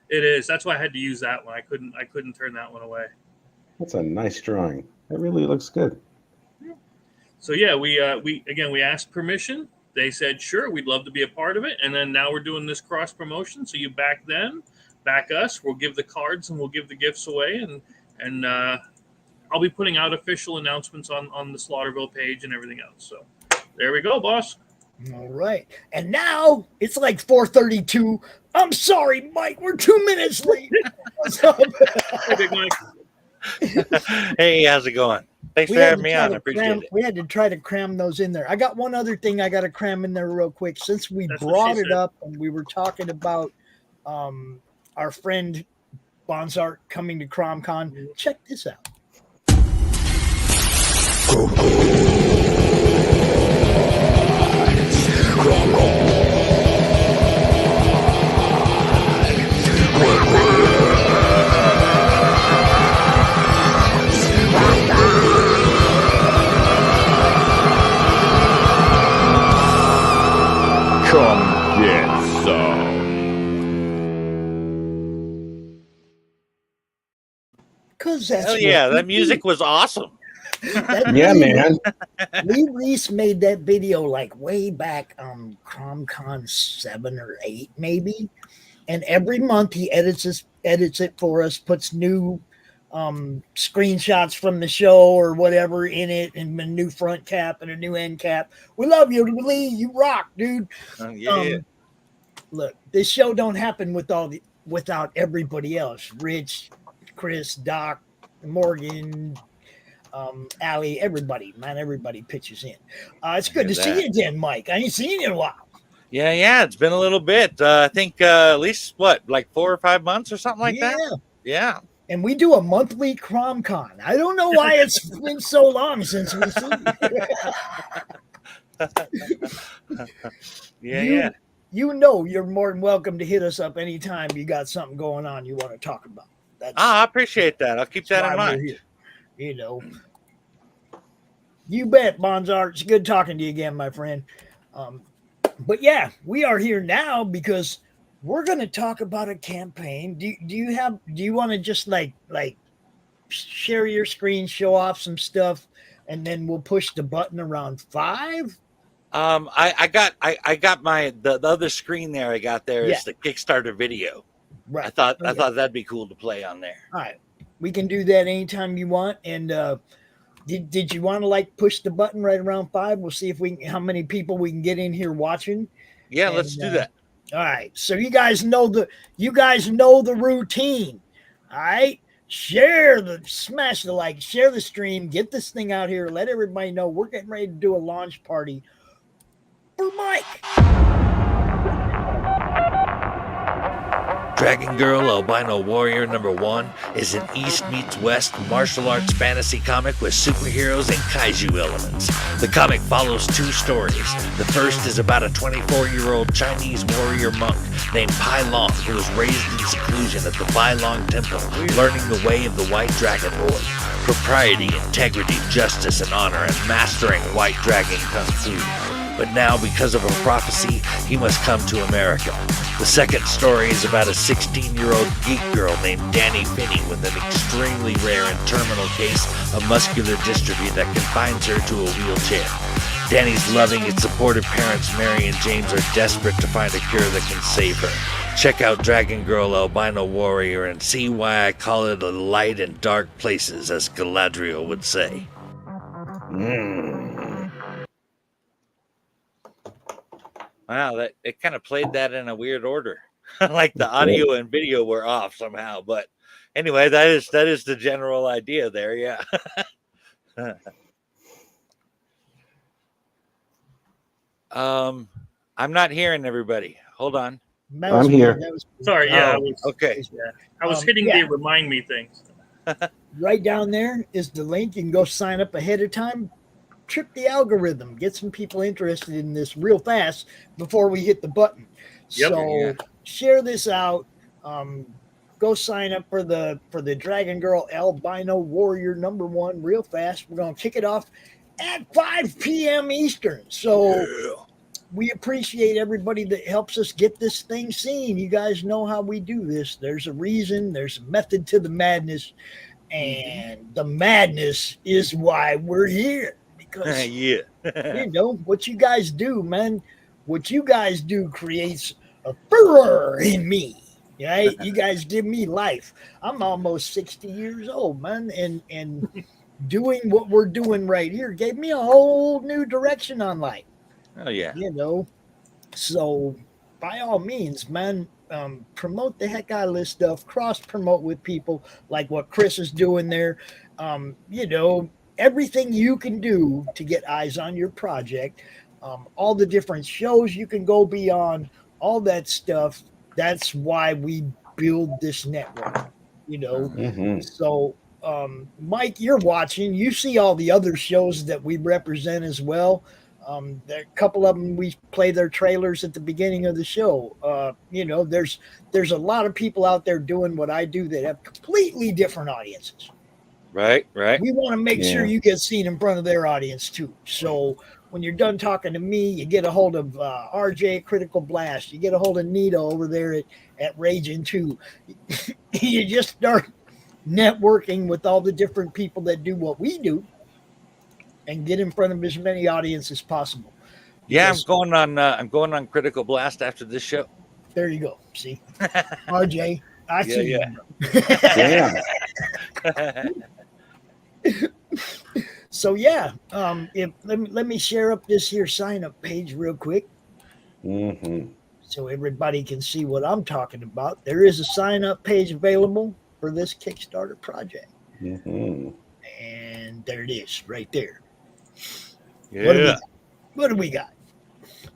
It is. That's why I had to use that one. I couldn't turn that one away. That's a nice drawing. It really looks good. So yeah, we asked permission. They said sure, we'd love to be a part of it. And then now we're doing this cross promotion. So you back them, back us. We'll give the cards and we'll give the gifts away. And I'll be putting out official announcements on the Slaughterville page and everything else. So there we go, boss. All right. And now it's like 4:32. I'm sorry, Mike. We're 2 minutes late. What's up? Hey, Big Mike. Hey, how's it going? Thanks for having me on. I appreciate it. We had to try to cram those in there. I got one other thing I got to cram in there real quick. Since we That's what brought she it said. up and we were talking about our friend Bonsart coming to CromCon, check this out. Come get some. Because that's Hell yeah, what that we music was awesome. do. That Yeah, video- man. Lee Reese made that video like way back CromCon 7 or 8 maybe, and every month he edits it for us, puts new screenshots from the show or whatever in it, and a new front cap and a new end cap. We love you, Lee. You rock, dude. Yeah. Look, this show don't happen without everybody else. Rich, Chris, Doc, Morgan, Allie, everybody pitches in. It's good to see you again, Mike. I ain't seen you in a while. Yeah, it's been a little bit. I think at least like 4 or 5 months or something like that. Yeah. And we do a monthly CromCon. I don't know why it's been so long since we've seen you. Yeah. You know you're more than welcome to hit us up anytime you got something going on you want to talk about. I appreciate that. I'll keep that in why we're mind. here. You know. You bet, Bonsart. It's good talking to you again, my friend. But yeah, we are here now because we're going to talk about a campaign. Do you want to just like share your screen, show off some stuff, and then we'll push the button around 5? I got the other screen there. I got there is the Kickstarter video. Right. I thought that'd be cool to play on there. All right. We can do that anytime you want. And did you want to like push the button right around 5? We'll see how many people we can get in here watching. Yeah, And, let's do that. All right. So you guys know the routine. All right. Smash the like, share the stream, get this thing out here, let everybody know we're getting ready to do a launch party for Mike. Dragon Girl Albino Warrior #1 is an East meets West martial arts fantasy comic with superheroes and kaiju elements. The comic follows 2 stories. The first is about a 24-year-old Chinese warrior monk named Pai Long who was raised in seclusion at the Bai Long Temple, learning the way of the White Dragon Lord, propriety, integrity, justice, and honor, and mastering White Dragon Kung Fu. but now, because of a prophecy, he must come to America. The second story is about a 16-year-old geek girl named Danny Finney with an extremely rare and terminal case of muscular dystrophy that confines her to a wheelchair. Danny's loving and supportive parents, Mary and James, are desperate to find a cure that can save her. Check out Dragon Girl Albino Warrior and see why I call it a light in dark places, as Galadriel would say. Wow, it kind of played that in a weird order. Like the audio and video were off somehow. But anyway, that is the general idea there, yeah. I'm not hearing everybody. Hold on. I'm here. Sorry, yeah. Okay. I was hitting the remind me things. Right down there is the link. You can go sign up ahead of time. Trip the algorithm. Get some people interested in this real fast before we hit the button. Yep. So share this out. Go sign up for the Dragon Girl Albino Warrior #1 real fast. We're going to kick it off at 5 p.m. Eastern. So we appreciate everybody that helps us get this thing seen. You guys know how we do this. There's a reason. There's a method to the madness. And the madness is why we're here. Because, you know, what you guys do, man, what you guys do creates a furor in me. Right? You guys give me life. I'm almost 60 years old, man. And doing what we're doing right here gave me a whole new direction on life. Oh, yeah. You know, so by all means, man, promote the heck out of this stuff, cross promote with people like what Chris is doing there. You know, everything you can do to get eyes on your project, all the different shows you can go beyond, all that stuff. That's why we build this network, you know. So, Mike, you're watching, you see all the other shows that we represent as well. There, a couple of them, we play their trailers at the beginning of the show. You know, there's a lot of people out there doing what I do that have completely different audiences. Right. We want to make sure you get seen in front of their audience too. So when you're done talking to me, you get a hold of RJ at Critical Blast. You get a hold of Nita over there at Raging 2. You just start networking with all the different people that do what we do, and get in front of as many audience as possible. Yeah, Because I'm going on Critical Blast after this show. there you go. See, RJ, I see you. So yeah, let me share up this here sign up page real quick, so everybody can see what I'm talking about. There is a sign up page available for this Kickstarter project, and there it is, right there. Yeah. What do we got?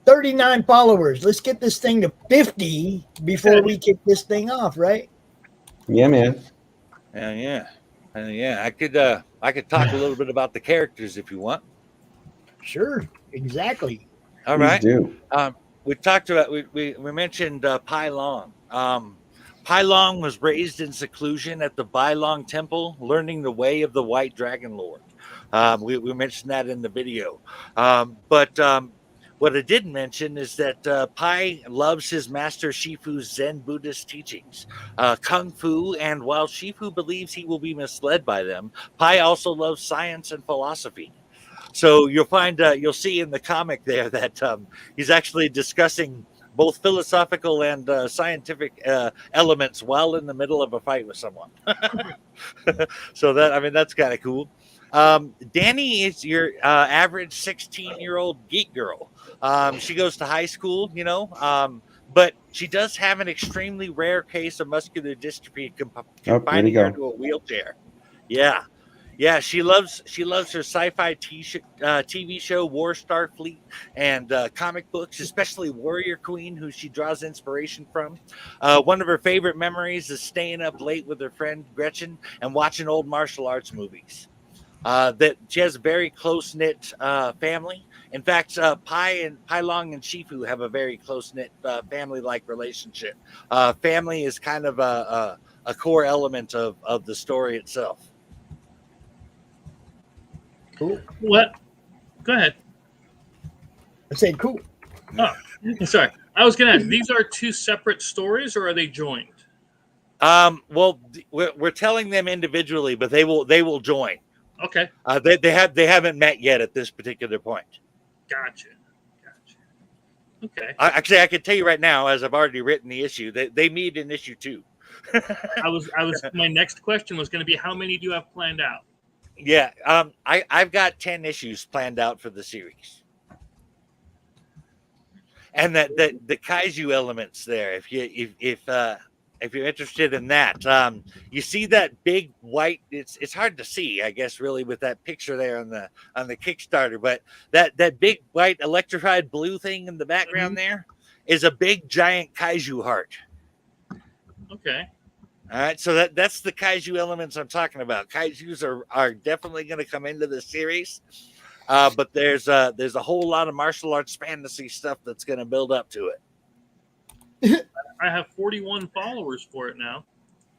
39 followers. Let's get this thing to 50 before we kick this thing off, right? Yeah, man. Yeah. I could talk a little bit about the characters if you want. Sure, exactly. All right. Do. We talked about we mentioned Pai Long. Pai Long was raised in seclusion at the Bai Long Temple, learning the way of the White Dragon Lord. We mentioned that in the video. But what I didn't mention is that Pai loves his master Shifu's Zen Buddhist teachings, Kung Fu, and while Shifu believes he will be misled by them, Pai also loves science and philosophy. So you'll see in the comic there that he's actually discussing both philosophical and scientific elements while in the middle of a fight with someone. So that's kind of cool. Danny is your average 16-year-old geek girl. She goes to high school, you know, but she does have an extremely rare case of muscular dystrophy confining her to a wheelchair. Yeah, she loves her sci-fi TV show War Starfleet and comic books, especially Warrior Queen, who she draws inspiration from. One of her favorite memories is staying up late with her friend Gretchen and watching old martial arts movies. That she has a very close-knit family. In fact, Pai Long and Shifu have a very close-knit family-like relationship. Family is kind of a core element of the story itself. Cool. What? Go ahead. I said cool. Oh, sorry. I was going to ask, these are two separate stories, or are they joined? Well, we're telling them individually, but they will join. Okay. They haven't met yet at this particular point. Gotcha. Okay. Actually, I can tell you right now, as I've already written the issue, they meet in issue 2. I was. My next question was going to be, how many do you have planned out? Yeah. I've got 10 issues planned out for the series. And the kaiju elements there, if you're interested in that, you see that big white. It's hard to see, I guess, really, with that picture there on the Kickstarter. But that big white electrified blue thing in the background there is a big giant kaiju heart. Okay. All right, so that's the kaiju elements I'm talking about. Kaijus are definitely going to come into the series. But there's a whole lot of martial arts fantasy stuff that's going to build up to it. I have 41 followers for it now.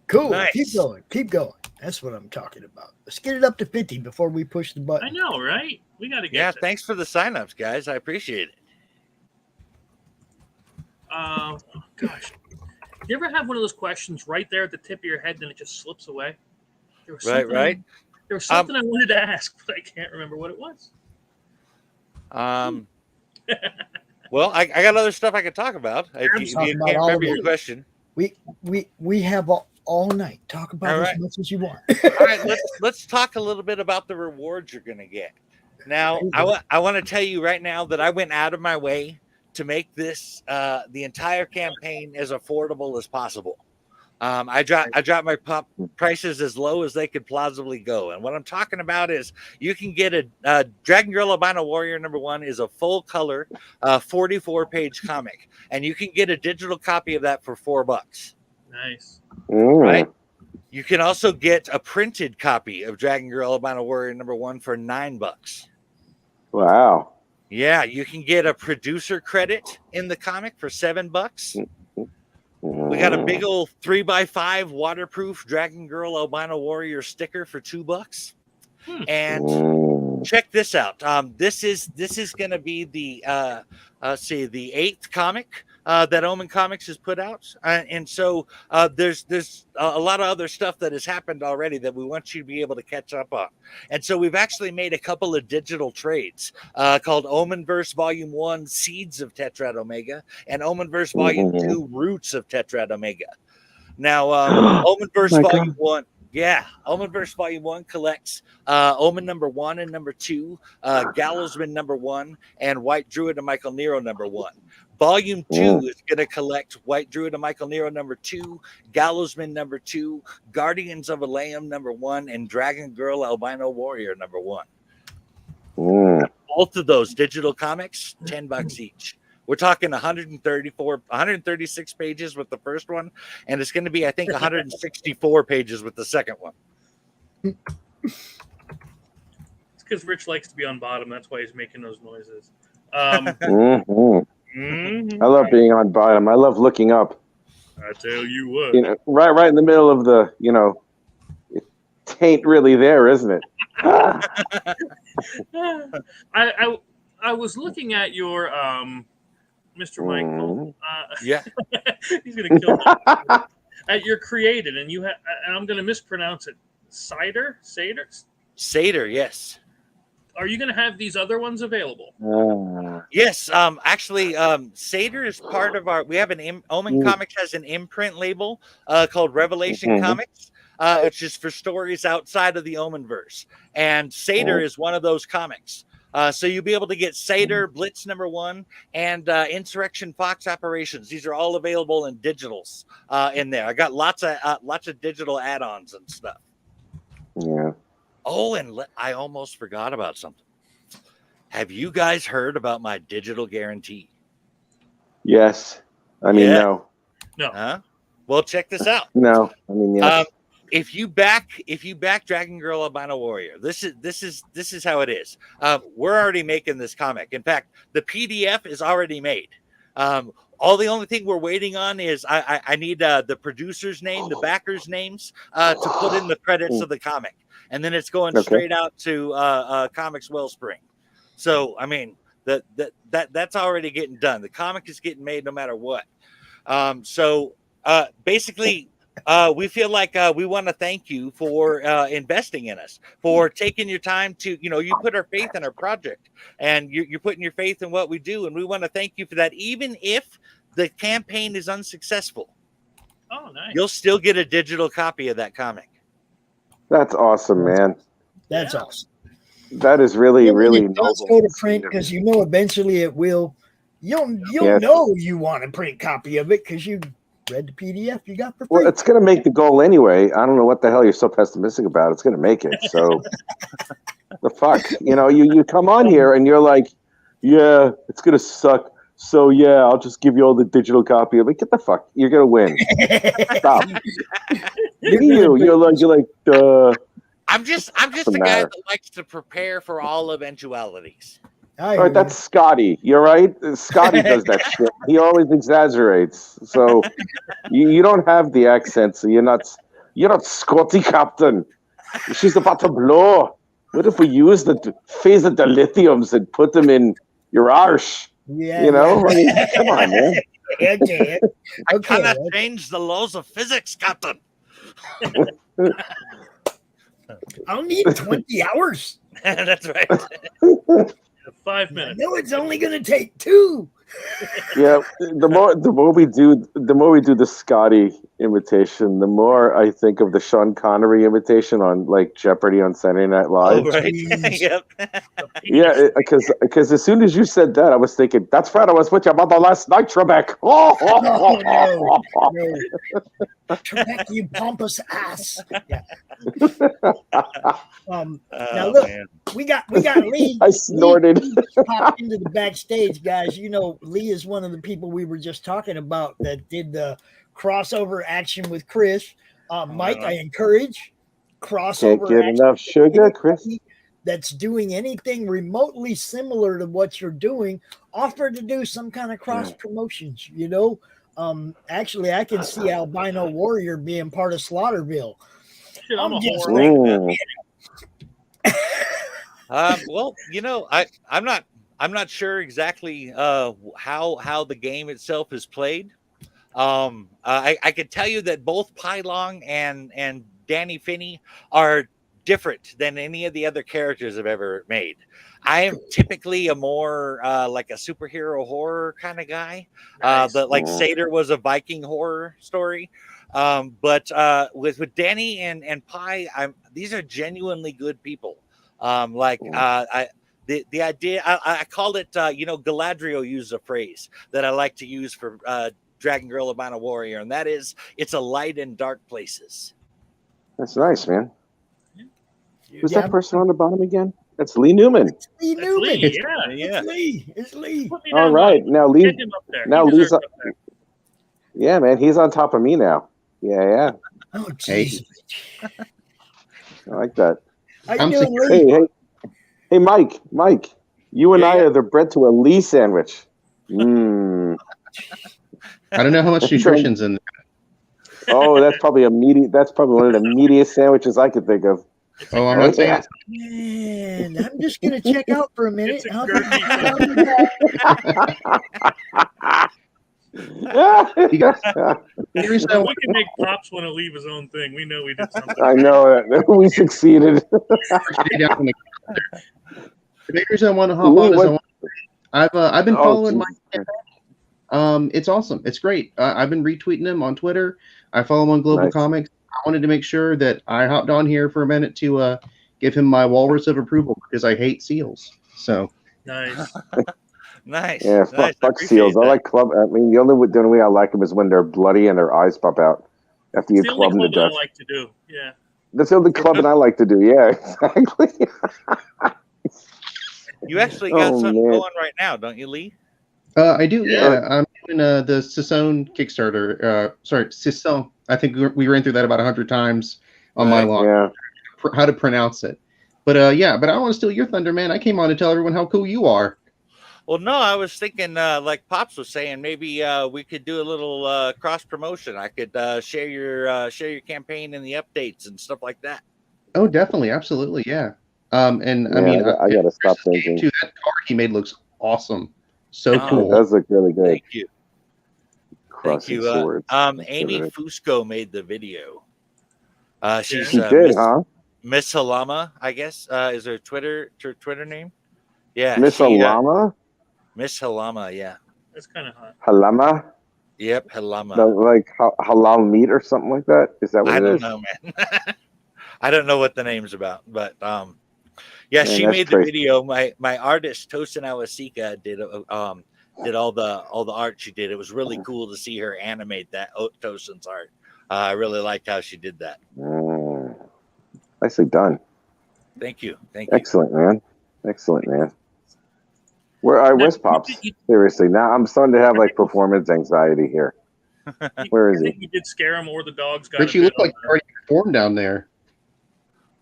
Cool. Nice. Keep going. That's what I'm talking about. Let's get it up to 50 before we push the button. I know, right? We got to get Yeah, there. thanks for the signups, guys. I appreciate it. Gosh. You ever have one of those questions right there at the tip of your head, then it just slips away? There was Right. There was something I wanted to ask, but I can't remember what it was. Well, I got other stuff I could talk about. If you talking about can't all remember of your it. question. We have all night. Talk about All as right. much as you want. All right, let's talk a little bit about the rewards you're going to get. Now, I want to tell you right now that I went out of my way to make this the entire campaign as affordable as possible. I dropped my prices as low as they could plausibly go, and what I'm talking about is you can get a Dragon Girl Albino Warrior #1 is a full color 44-page comic, and you can get a digital copy of that for $4. Nice. Right. You can also get a printed copy of Dragon Girl Albino Warrior #1 for $9. Wow. Yeah, you can get a producer credit in the comic for $7. We got a big old 3x5 waterproof Dragon Girl Albino Warrior sticker for $2. And check this out. This is going to be the the 8th comic that Omen Comics has put out, and so there's a lot of other stuff that has happened already that we want you to be able to catch up on. And so we've actually made a couple of digital trades called Omenverse Volume 1 Seeds of Tetrad Omega and Omenverse Volume 2 Roots of Tetrad Omega. Now, Omenverse Volume 1. Yeah, Omenverse Volume 1 collects Omen #1 and #2, Gallowsman #1, and White Druid and Michael Nero #1. Volume 2 is going to collect White Druid and Michael Nero #2, Gallowsman #2, Guardians of Aleum #1, and Dragon Girl Albino Warrior #1. Both of those digital comics, $10 each. We're talking 136 pages with the first one, and it's going to be, I think, 164 pages with the second one. It's because Rich likes to be on bottom. That's why he's making those noises. I love being on bottom. I love looking up. I tell you what. You know, right in the middle of the, it ain't really there, isn't it? I was looking at your Mr. Michael. Yeah. He's gonna kill me. At your created, and you have, and I'm gonna mispronounce it. Seder, Yes. Are you gonna have these other ones available? Yes. Actually, Seder is part of our. We have Omen Comics has an imprint label called Revelation Comics, which is for stories outside of the Omenverse, and Seder is one of those comics. So you'll be able to get Seder, Blitz #1, and Insurrection Fox Operations. These are all available in digitals in there. I got lots of digital add-ons and stuff. Yeah. Oh, and I almost forgot about something. Have you guys heard about my digital guarantee? Yes. I mean, no. No. Huh? Well, check this out. No. I mean, yes. If you back Dragon Girl Albino Warrior, this is how it is. We're already making this comic. In fact, the PDF is already made. All the only thing we're waiting on is I need the producer's name, the backer's names to put in the credits of the comic, and then it's going straight out to Comics Wellspring. So I mean, That's already getting done. The comic is getting made no matter what. So basically, we feel like we want to thank you for investing in us, for taking your time to, you put our faith in our project, and you're putting your faith in what we do, and we want to thank you for that. Even if the campaign is unsuccessful, Oh, nice. you'll still get a digital copy of that comic. That's awesome, man. That's Yeah. awesome. That is really, really It does noble. go to print because eventually it will. You'll Yes. know you want a print copy of it because you read the PDF you got for free. Well, it's going to make the goal anyway. I don't know what the hell you're so pessimistic about. It's going to make it. So, the fuck? You come on here and you're like, yeah, it's going to suck. So, yeah, I'll just give you all the digital copy of it. Get the fuck. You're going to win. Stop. You're like, I'm just a guy that likes to prepare for all eventualities. all right, that's Scotty. You're right. Scotty does that shit. He always exaggerates. So you don't have the accent. So you're not Scotty, Captain. She's about to blow. What if we use the phase of the lithiums and put them in your arse? Yeah, I mean, come on, man. Okay. I cannot change the laws of physics, Captain. I'll need 20 hours. That's right. 5 minutes. No, it's only going to take 2. Yeah, the more we do the Scotty imitation, the more I think of the Sean Connery imitation on like Jeopardy on Saturday Night Live. Oh, right. Yep. Yeah, because as soon as you said that, I was thinking, that's right, I was with you about the last night, Trebek. No. Trebek, you pompous ass. Yeah. Now look, man. we got Lee. I snorted. Lee popped into the backstage, guys. Lee is one of the people we were just talking about that did the crossover action with Chris. Mike, I encourage crossover. Can't get action enough sugar, Chris. That's doing anything remotely similar to what you're doing. Offer to do some kind of cross promotions. Actually, I can see Albino Warrior being part of Slaughterville. Shit, I'm a just horror. Well, I'm not sure exactly how the game itself is played. I could tell you that both Pylong and Danny Finney are different than any of the other characters I've ever made. I am typically a more like a superhero horror kind of guy. Nice. Seder was a Viking horror story. But with Danny and Pi, these are genuinely good people. The idea, I called it, Galadriel used a phrase that I like to use for Dragon Girl Albino Warrior, and that is, it's a light in dark places. That's nice, man. Who's that person on the bottom again? That's Lee Newman. It's Lee Newman. Lee, Yeah. It's Lee. Put me All down, right, Mike. now Lee. Get him up there. Now He Lee's deserves up. up there. Yeah, man, he's on top of me now. Yeah. Oh, jeez. I like that. How you doing, Lee? Hey, Mike. You and I are the bread to a Lee sandwich. Mm. I don't know how much nutrition's in there. Oh, that's probably That's probably one of the meatiest sandwiches I could think of. Oh, I'm not saying. Man, I'm just gonna check out for a minute. It's a How girthy about thing. that? The reason We can make Pops want to leave his own thing. We know we did something. I know it. We succeeded. the big reason I want to hop on is I've been following my. It's awesome. It's great. I've been retweeting him on Twitter. I follow him on Global Comics. I wanted to make sure that I hopped on here for a minute to give him my walrus of approval because I hate seals. So Nice. Nice. Yeah, nice. fuck seals. I like club. I mean, the only way I like them is when they're bloody and their eyes pop out after you It's the club them only to club I death. like to do. Yeah. That's the only clubbing I like to do. Yeah, exactly. You actually got something man. going right now, don't you, Lee? I do. Yeah, I'm doing the Sisson Kickstarter. Sorry, Sisson. I think we ran through that about 100 times on my log. Yeah. How to pronounce it. But I don't want to steal your thunder, man. I came on to tell everyone how cool you are. Well, no, I was thinking, like Pops was saying, maybe we could do a little cross promotion. I could share your campaign and the updates and stuff like that. Oh, definitely, absolutely, yeah. I mean, I gotta stop thinking. Too, that card he made looks awesome. So It cool. does look really good. Thank you. Crossing Thank you. swords. Amy Fusco made the video. She's She did, huh? Miss Halama, I guess, is her Twitter name. Yeah, Miss Alama? Miss Halama, yeah. That's kind of hot. Halama? Yep, Halama. Like halal meat or something like that? Is that what I it don't is? know, man. I don't know what the name's about, but yeah, Man, she that's made the crazy. video. My artist Tosin Awasika did all the art she did. It was really cool to see her animate that Tosin's art. I really liked how she did that. Nicely done. Thank you. Excellent, man. Excellent, man. Where's Pops? Seriously, now I'm starting to have like performance anxiety here. Where is I think he? you did scare him, or the dogs got. Rich, you look like you already performed down there.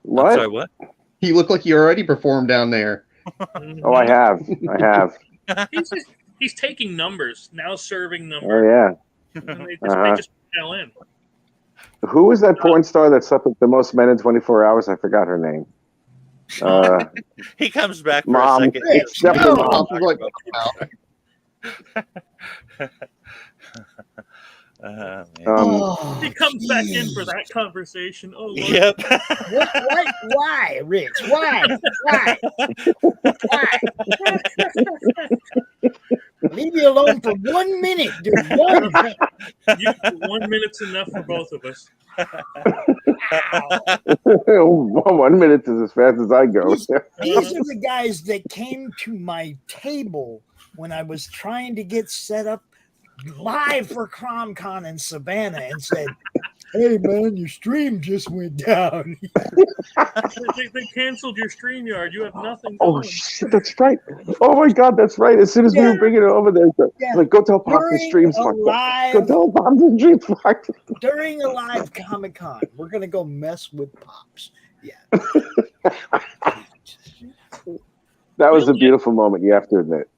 What? I'm sorry, what? You look like you already performed down there. Oh, I have. He's taking numbers now, serving numbers. Oh yeah. And they just fell in. Who was that porn star that slept with the most men in 24 hours? I forgot her name. He comes back for Mom. a second. Definitely Mom. He comes back in for that conversation. Oh, Lord. Yep. Why, Rich? Why? Leave me alone for 1 minute, dude. 1 minute. 1 minute's enough for both of us. 1 minute is as fast as I go. These are the guys that came to my table when I was trying to get set up live for CromCon in Savannah and said, "Hey man, your stream just went down." They canceled your StreamYard. You have nothing going. Oh shit, that's right. Oh my god, that's right. As soon as we were bringing it over there, like go tell Pops the stream's fucked up. Go tell Pops the stream's fucked up. During a live Comic-Con, we're gonna go mess with Pops. Yeah. That was a beautiful moment, you have to admit.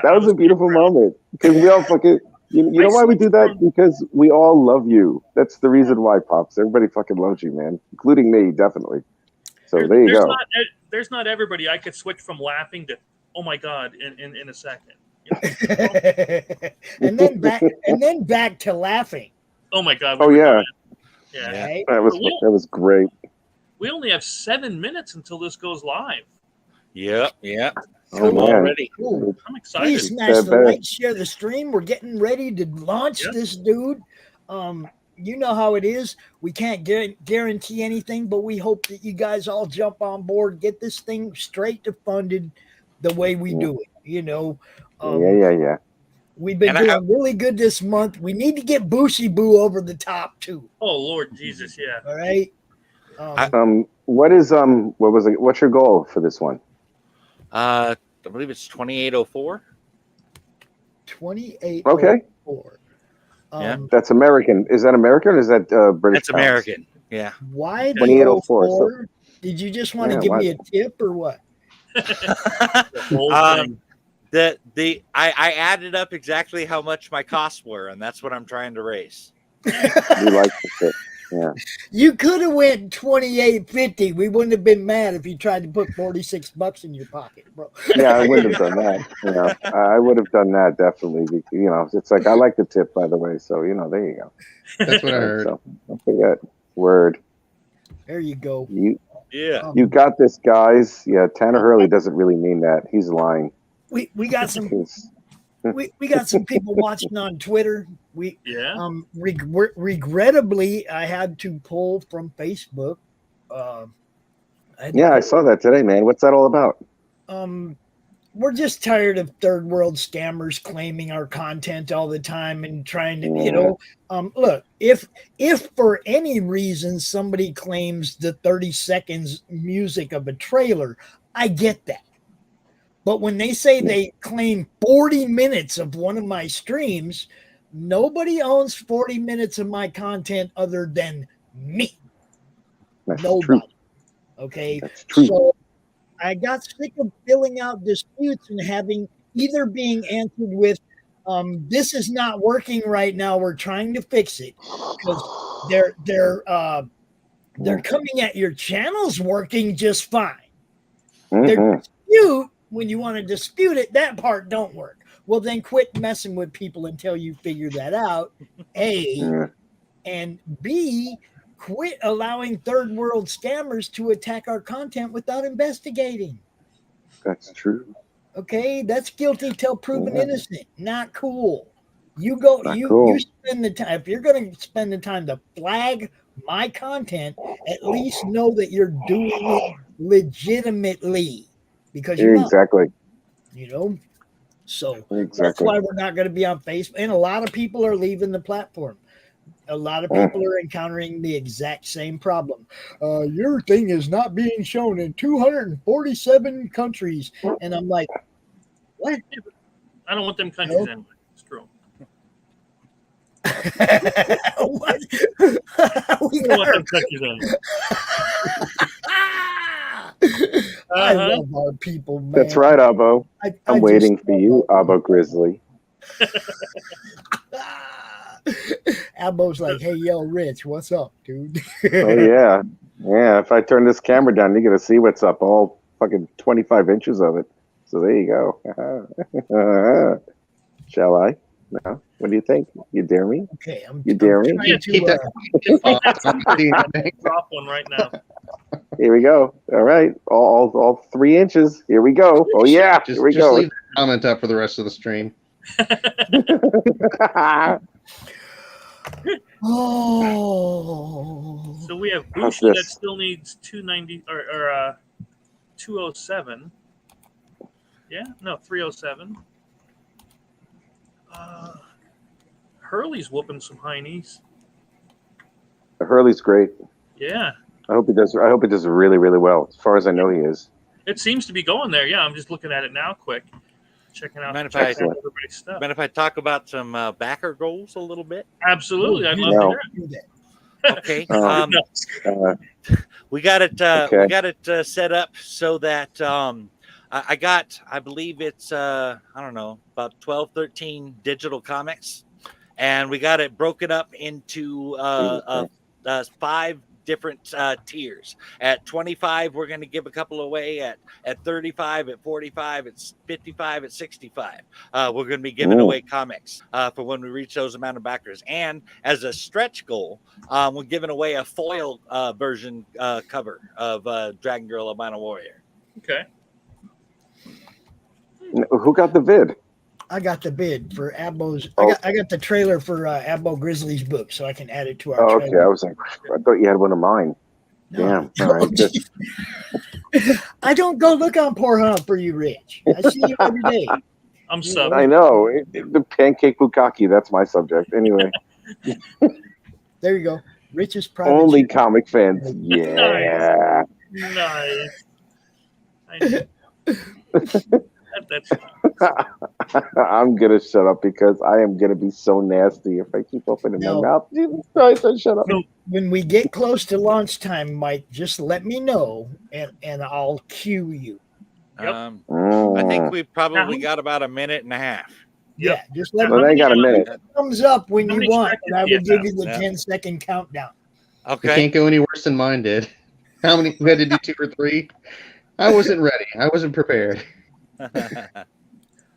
That was a beautiful moment. Because we all fucking you know why we do that? Because we all love you. That's the reason why, Pops. Everybody fucking loves you, man. Including me, definitely. So there you go. There's not everybody. I could switch from laughing to, oh my god, in a second. and then back to laughing. Oh my god. Oh yeah. Yeah. Right? That was great. We only have 7 minutes until this goes live. Yep. Oh, I'm all ready. Cool. I'm excited. Please smash the like, share the stream. We're getting ready to launch this dude. You know how it is. We can't guarantee anything, but we hope that you guys all jump on board, get this thing straight to funded the way we do it. You know. Yeah. We've been doing really good this month. We need to get Bushy Boo over the top too. Oh Lord Jesus, yeah. All right. What's your goal for this one? I believe it's 2804. 2804. Okay. Yeah. That's American. Is that American or is that British? That's American. Yeah. Why 2804? 04? Did you just want to give me a tip or what? I added up exactly how much my costs were, and that's what I'm trying to raise. You like the tip. Yeah. You could have went 28.50. We wouldn't have been mad if you tried to put $46 in your pocket, bro. Yeah, I wouldn't have done that. You know, I would have done that definitely. You know, it's like I like the tip, by the way. So you know, there you go. That's what I heard. So, don't forget. Word. There you go. You got this, guys. Yeah, Tanner Hurley doesn't really mean that. He's lying. We got some. We got some people watching on Twitter. Regrettably, I had to pull from Facebook. I saw that today, man. What's that all about? We're just tired of third world scammers claiming our content all the time and trying to, look, if for any reason somebody claims the 30 seconds music of a trailer, I get that. But when they say they claim 40 minutes of one of my streams, nobody owns 40 minutes of my content other than me. That's nobody. True. Okay. That's true. So I got sick of filling out disputes and having either being answered with, this is not working right now. We're trying to fix it. Because they're coming at your channel's working just fine. Their dispute when you want to dispute it, that part don't work. Well, then quit messing with people until you figure that out. A, and B, quit allowing third world scammers to attack our content without investigating. That's true. Okay, that's guilty till proven innocent. Not cool. You go, Cool. you spend the time. If you're going to spend the time to flag my content, at least know that you're doing it legitimately, because you exactly. So that's why we're not going to be on Facebook. And a lot of people are leaving the platform. A lot of people are encountering the exact same problem. Your thing is not being shown in 247 countries. And I'm like, what? I don't want them countries anyway. It's true. What? We don't want them countries anyway. I love our people, man. That's right, Abo. I'm waiting for you, Abo Grizzly. Abo's like, hey, yo, Rich, what's up, dude? Oh, yeah. Yeah, if I turn this camera down, you're going to see what's up, all fucking 25 inches of it. So there you go. Shall I? No? What do you think? You dare me? Okay, you dare me? Drop one right now. Here we go. All right. All 3 inches. Here we go. Oh, yeah. Here we go. Leave a comment up for the rest of the stream. Oh. So we have Bushi that still needs 290 or 207. Yeah, no, 307. Hurley's whooping some high knees. Hurley's great. Yeah. I hope he does really, really well. As far as I know, he is. It seems to be going there. Yeah, I'm just looking at it now, quick, checking out everybody's stuff. Mind if I talk about some backer goals a little bit? Absolutely, I'd love to hear it. Okay. We got it. We got it set up so that I believe it's I don't know, about 12, 13 digital comics, and we got it broken up into 5 different tiers. At 25, we're going to give a couple away. At 35, at 45, at 55, at 65, we're going to be giving away comics for when we reach those amount of backers. And as a stretch goal, we're giving away a foil version cover of Dragon Girl Albino Warrior. Okay. Who got the vid? I got the bid for Abo's. I got the trailer for Abo Grizzly's book, so I can add it to our trailer. Okay. I was like, I thought you had one of mine. No. Damn. All right. I don't go look on Pornhub for you, Rich. I see you every day. I'm subbing. I know. The pancake bukkake, that's my subject. Anyway. There you go. Rich's private. Only comic fans. Yeah. Nice. That's I'm gonna shut up because I am gonna be so nasty if I keep opening my mouth. Jesus Christ, I shut up. When we get close to launch time, Mike, just let me know and I'll cue you. I think we've probably got about a minute and a half. Yeah, just let me know. They got a minute. Thumbs up when you want, and I will give you the 10-second countdown. Okay. It can't go any worse than mine did. How many? We had to do 2 or 3. I wasn't ready. I wasn't prepared.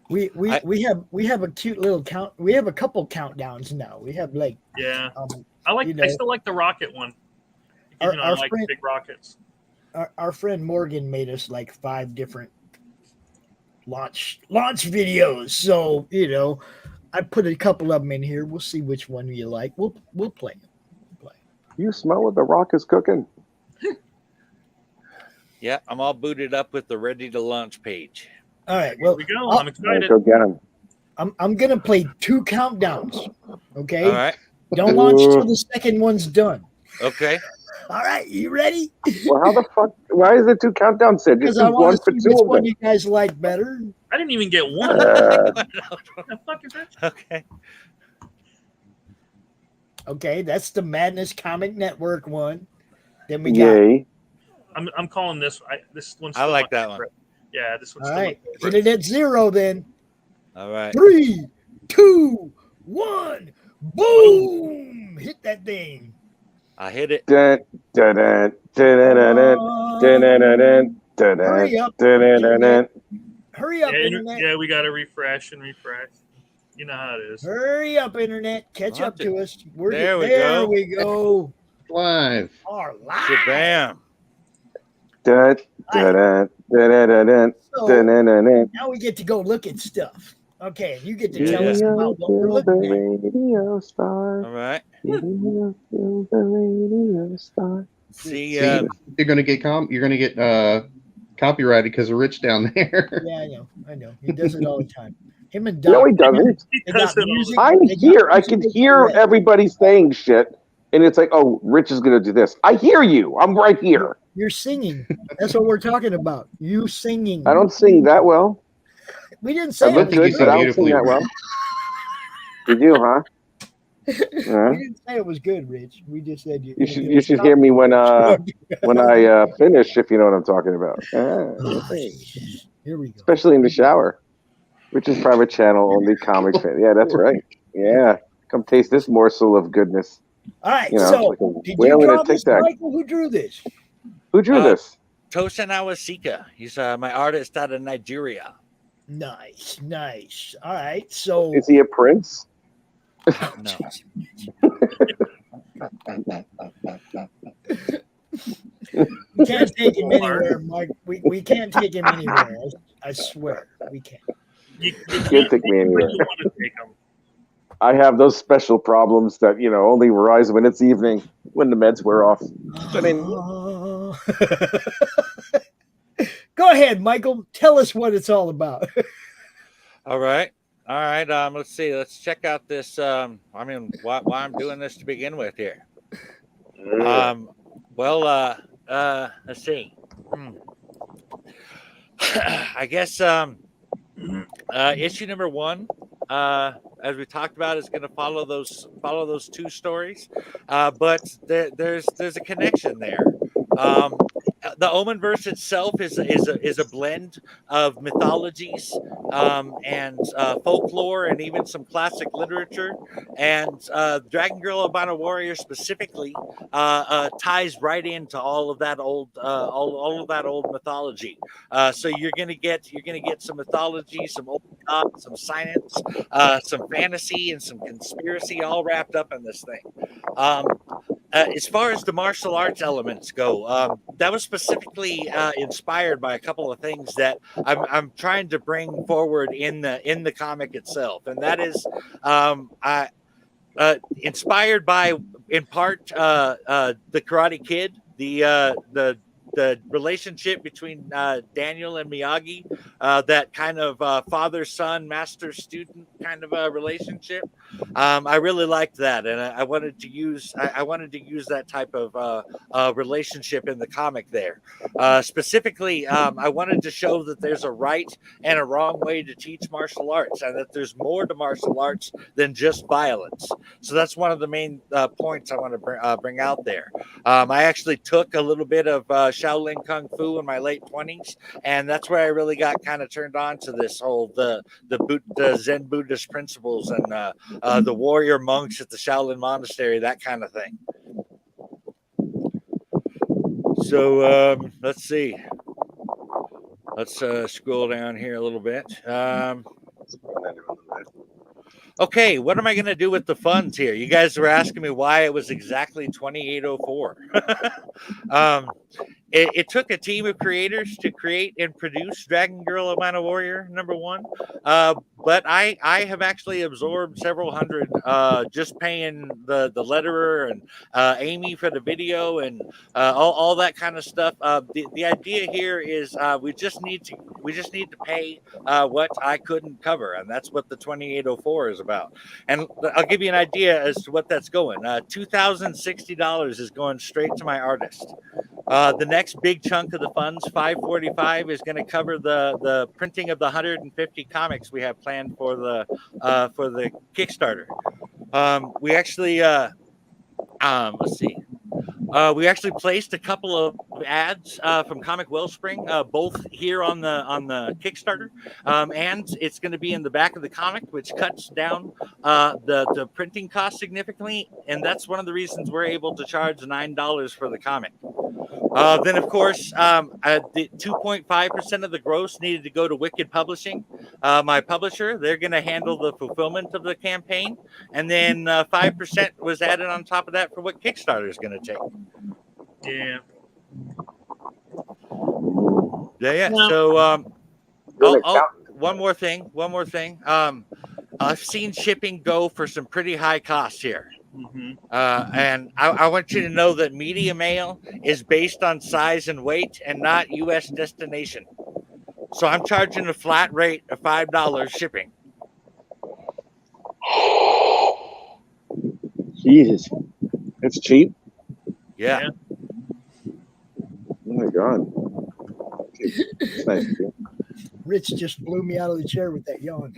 We have a cute little count. We have a couple countdowns now. We have like I still like the rocket one. Because, I like big rockets. Our friend Morgan made us like 5 different launch videos. So I put a couple of them in here. We'll see which one you like. We'll play them. You smell what the rock is cooking. Yeah, I'm all booted up with the ready to launch page. All right, well, here we go. I'm excited. Go get him. I'm gonna play 2 countdowns. Okay. All right. Don't launch till the second one's done. Okay. All right, you ready? Well, how the fuck? Why is it 2 countdowns said? Because Just I do want one to for see 2 which of one them. you guys like better. I didn't even get one. The fuck is that? Okay. Okay, that's the Madness Comic Network one. Then we got. I'm calling this. This one's. I like that one. Yeah, this one's. All right, hit it at 0 then. All right. 3, 2, 1, boom! Hit that thing. I hit it. Hurry up. Hurry up, internet. Yeah, we got to refresh and refresh. You know how it is. Hurry up, internet. Catch up to us. There we there go. we go. Live. Our live. Shabam. Da, da, da, da, da, da, So, da, da, da, da. now we get to go look at stuff. Okay, you get to tell us about what we're The looking at. radio star. All right. Radio, the radio star. See, you're gonna get copyrighted because of Rich down there. Yeah, I know. He does it all the time. Him and No, Doc. he doesn't. They got music. I'm they got here. I music can hear for it. everybody saying shit, and it's like, oh, Rich is going to do this. I hear you. I'm right here. You're singing. That's what we're talking about. You singing. I don't sing that well. We didn't I say look it good, was but I don't beautifully, sing that well. You do, huh? We didn't say it was good, Rich. We just said you. You should hear me when I finish, if you know what I'm talking about. Here we go. Especially in the shower. Rich's private channel, only comics fan. Yeah, that's right. Yeah, come taste this morsel of goodness. All right. You know, So, like a did whale you in a draw this, tic-tac. Michael? Who drew this? Who drew this? Tosin Awasika. He's my artist out of Nigeria. Nice. All right. So, Is he a prince? No. we can't take him anywhere, Mike. We can't take him anywhere. I swear, we can't. You Can't take me anywhere. You want to take 'em. I have those special problems that only arise when it's evening, when the meds wear off. But Go ahead, Michael. Tell us what it's all about. All right. Let's see. Let's check out this. Why I'm doing this to begin with here. Let's see. I guess issue number 1, as we talked about, is going to follow those two stories, but there's a connection there. The Omenverse itself is a blend of mythologies and folklore and even some classic literature. And Dragon Girl Albino Warrior specifically ties right into all of that old mythology. So you're gonna get some mythology, some old gods, some science, some fantasy, and some conspiracy all wrapped up in this thing. As far as the martial arts elements go, that was specifically inspired by a couple of things that I'm trying to bring forward in the comic itself, and that is inspired by, in part, the Karate Kid, the relationship between Daniel and Miyagi, that kind of father-son, master-student kind of a relationship. I really liked that, and I wanted to use that type of relationship in the comic there. Specifically, I wanted to show that there's a right and a wrong way to teach martial arts, and that there's more to martial arts than just violence. So that's one of the main points I want to bring out there. I actually took a little bit of Shaolin Kung Fu in my late 20s, and that's where I really got kind of turned on to this whole the Zen Buddhist principles and the warrior monks at the Shaolin Monastery, that kind of thing. So let's see. Let's scroll down here a little bit. Okay, what am I going to do with the funds here? You guys were asking me why it was exactly 2804. It took a team of creators to create and produce Dragon Girl Albino Warrior #1, but I have actually absorbed several hundred just paying the letterer and Amy for the video and all that kind of stuff. The idea here is we just need to pay what I couldn't cover, and that's what the 2804 is about. And I'll give you an idea as to what that's going. $2,060 is going straight to my artist. The next big chunk of the funds, $545, is going to cover the printing of the 150 comics we have planned for the Kickstarter. We actually let's see. We actually placed a couple of ads from Comic Wellspring, both here on the Kickstarter, and it's going to be in the back of the comic, which cuts down the printing cost significantly, and that's one of the reasons we're able to charge $9 for the comic. Then, of course, the 2.5% of the gross needed to go to Wicked Publishing, my publisher. They're going to handle the fulfillment of the campaign. And then 5% was added on top of that for what Kickstarter is going to take. Yeah. Yeah. Well, So, one more thing. I've seen shipping go for some pretty high costs here. Mm-hmm. And I want you to know that media mail is based on size and weight and not U.S. destination. So I'm charging a flat rate of $5 shipping. Jesus, that's cheap. Yeah. Oh my God. It's nice. Rich just blew me out of the chair with that yawn.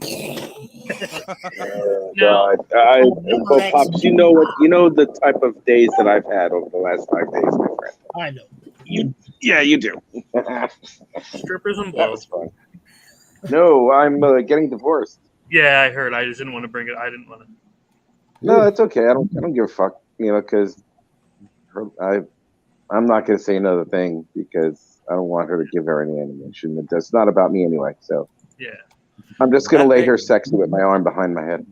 Oh God. Well, Pops, you know what? You know the type of days that I've had over the last 5 days, my friend. I know. Yeah, you do. Strippers and That blows. was fun. No, I'm getting divorced. Yeah, I heard. I just didn't want to bring it. I didn't want to. No, it's okay. I don't give a fuck. You know, because I'm not going to say another thing because I don't want her to give her any ammunition. It's not about me anyway. So Yeah. I'm just going to lay her sexy with my arm behind my head.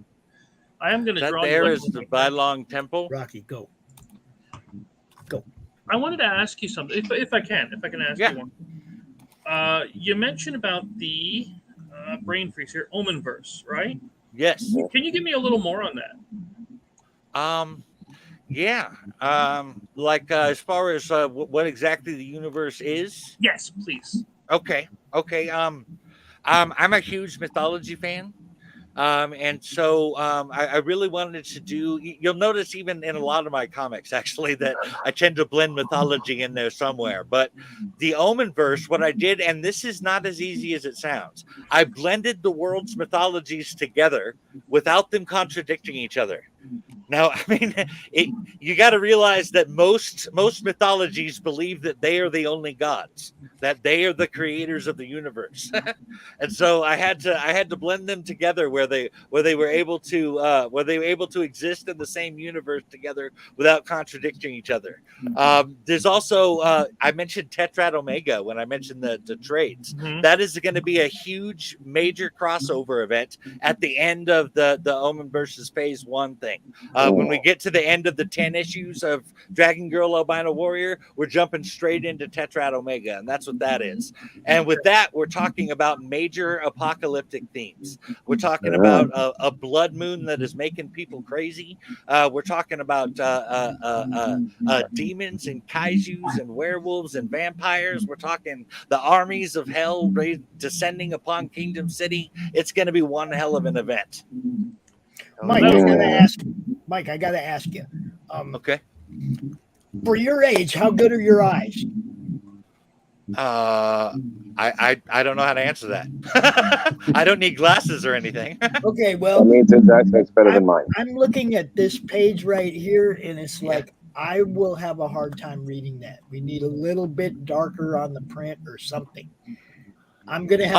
I am going to That draw. there is the Blalock Temple. Rocky, go. I wanted to ask you something, if I can ask you one. You mentioned about the brain freeze here, Omenverse, right? Yes. Can you give me a little more on that? Yeah. As far as what exactly the universe is. Yes, please. Okay. I'm a huge mythology fan. And so I really wanted to do, you'll notice even in a lot of my comics, actually, that I tend to blend mythology in there somewhere. But the Omenverse, what I did, and this is not as easy as it sounds, I blended the world's mythologies together without them contradicting each other. Now, I mean, you got to realize that most mythologies believe that they are the only gods, that they are the creators of the universe, and so I had to blend them together where they were able to exist in the same universe together without contradicting each other. There's also I mentioned Tetrad Omega when I mentioned the trades. Mm-hmm. That is going to be a huge major crossover event at the end of the Omen versus Phase 1 thing. When we get to the end of the 10 issues of Dragon Girl Albino Warrior, we're jumping straight into Tetrad Omega, and that's what that is. And with that, we're talking about major apocalyptic themes. We're talking about a blood moon that is making people crazy. We're talking about demons and kaijus and werewolves and vampires. We're talking the armies of hell descending upon Kingdom City. It's going to be one hell of an event. Mike, I gotta ask you. Okay. For your age, how good are your eyes? I don't know how to answer that. I don't need glasses or anything. Okay, well, That means that's better than mine. I'm looking at this page right here, and it's like I will have a hard time reading that. We need a little bit darker on the print or something. I'm gonna have.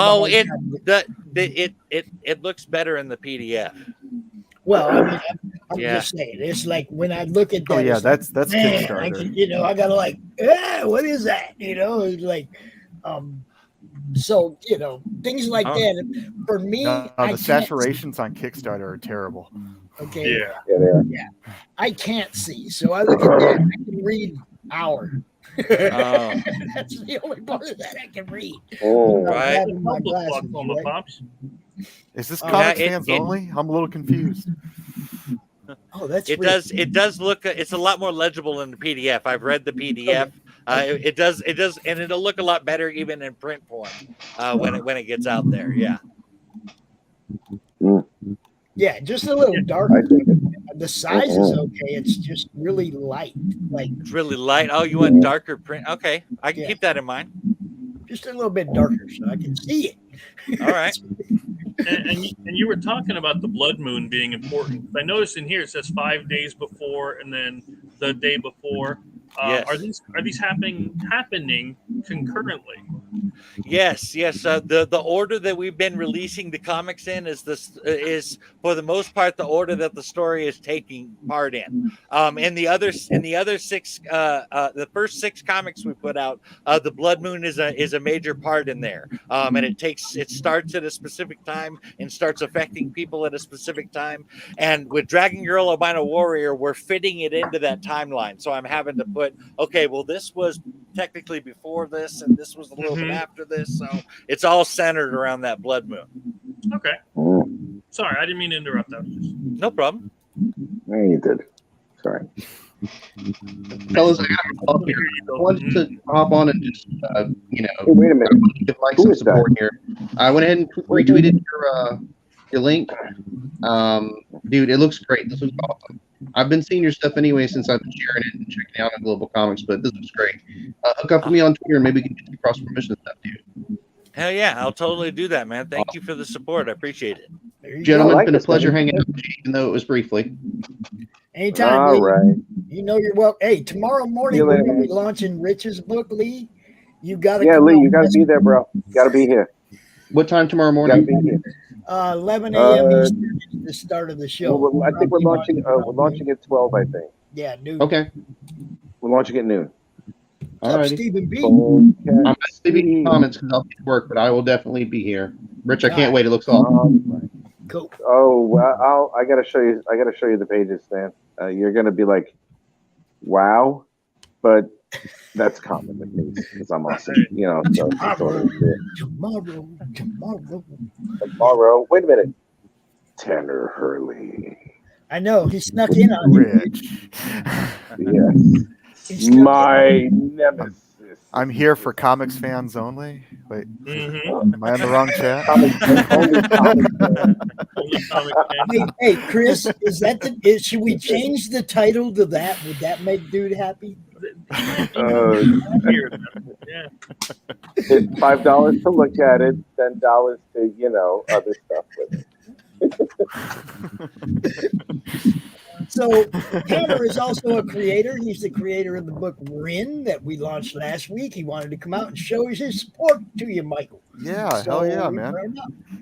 It looks better in the PDF. Well, I mean, I'm just saying. It's like when I look at that. Oh yeah, that's man, Kickstarter. I gotta like, what is that? It's like, so things like that. For me, the saturations on Kickstarter are terrible. Okay. Yeah, they are. Yeah, I can't see, so I look at that. I can read hour. That's the only part of that I can read. Oh, right. My glasses, right? Pops. Is this comics fans only? I'm a little confused. Oh, that's it weird. does look. It's a lot more legible in the PDF. I've read the PDF. It does, and it'll look a lot better even in print form when it gets out there. Yeah. Yeah, just a little darker. The size is okay. It's just really light. Like it's really light. Oh, you want darker print? Okay, I can keep that in mind. Just a little bit darker so I can see it. All right. And you were talking about the blood moon being important. I noticed in here it says 5 days before and then the day before. Yes. Are these happening concurrently? Yes. The order that we've been releasing the comics in is for the most part the order that the story is taking part in. And the other six, the first 6 comics we put out, the Blood Moon is a major part in there. And it starts at a specific time and starts affecting people at a specific time. And with Dragon Girl Albino Warrior, we're fitting it into that timeline. So I'm having to put, okay, well, this was technically before this, and this was a little bit after this. So it's all centered around that Blood Moon. Okay. Sorry, I didn't mean to interrupt that. No problem. Yeah, you did. Sorry. Fellas, I wanted to hop on and just, Hey, wait a minute. give Mike some support here. I went ahead and retweeted your link. Dude, it looks great. This looks awesome. I've been seeing your stuff anyway since I've been sharing it and checking out on Global Comics, but this looks great. Hook up with me on Twitter and maybe we can get some cross promotion stuff, dude. Hell yeah, I'll totally do that, man. Thank you for the support. I appreciate it. Gentlemen, it's been a pleasure hanging out with you, even though it was briefly. Anytime, All Lee. right. You know you're welcome. Hey, tomorrow morning we're going to be launching Rich's book, Lee. You got to Lee, you got to be there, bro. You got to be here. What time tomorrow morning? 11 a.m. Eastern is the start of the show. Well, I think we're launching at 12, I think. Yeah, noon. Okay. We're launching at noon. What's up, Alrighty. Stephen B? I'm leaving comments because I'll be at work, but I will definitely be here. Rich, I can't wait. It looks awesome. Cool. Oh, I gotta show you. I gotta show you the pages, man. You're gonna be like, "Wow," but that's common with me because I'm awesome. You know. So tomorrow. Wait a minute. Tanner Hurley. I know he snuck in on Rich. Yes. My nemesis. I'm here for comics fans only. Wait, am I on the wrong chat? Hey, Chris, should we change the title to that? Would that make dude happy? Yeah. $5 to look at it, $10 to other stuff with it. So Tanner is also a creator. He's the creator of the book Rin that we launched last week. He wanted to come out and show his support to you, Michael. Yeah, hell yeah, man.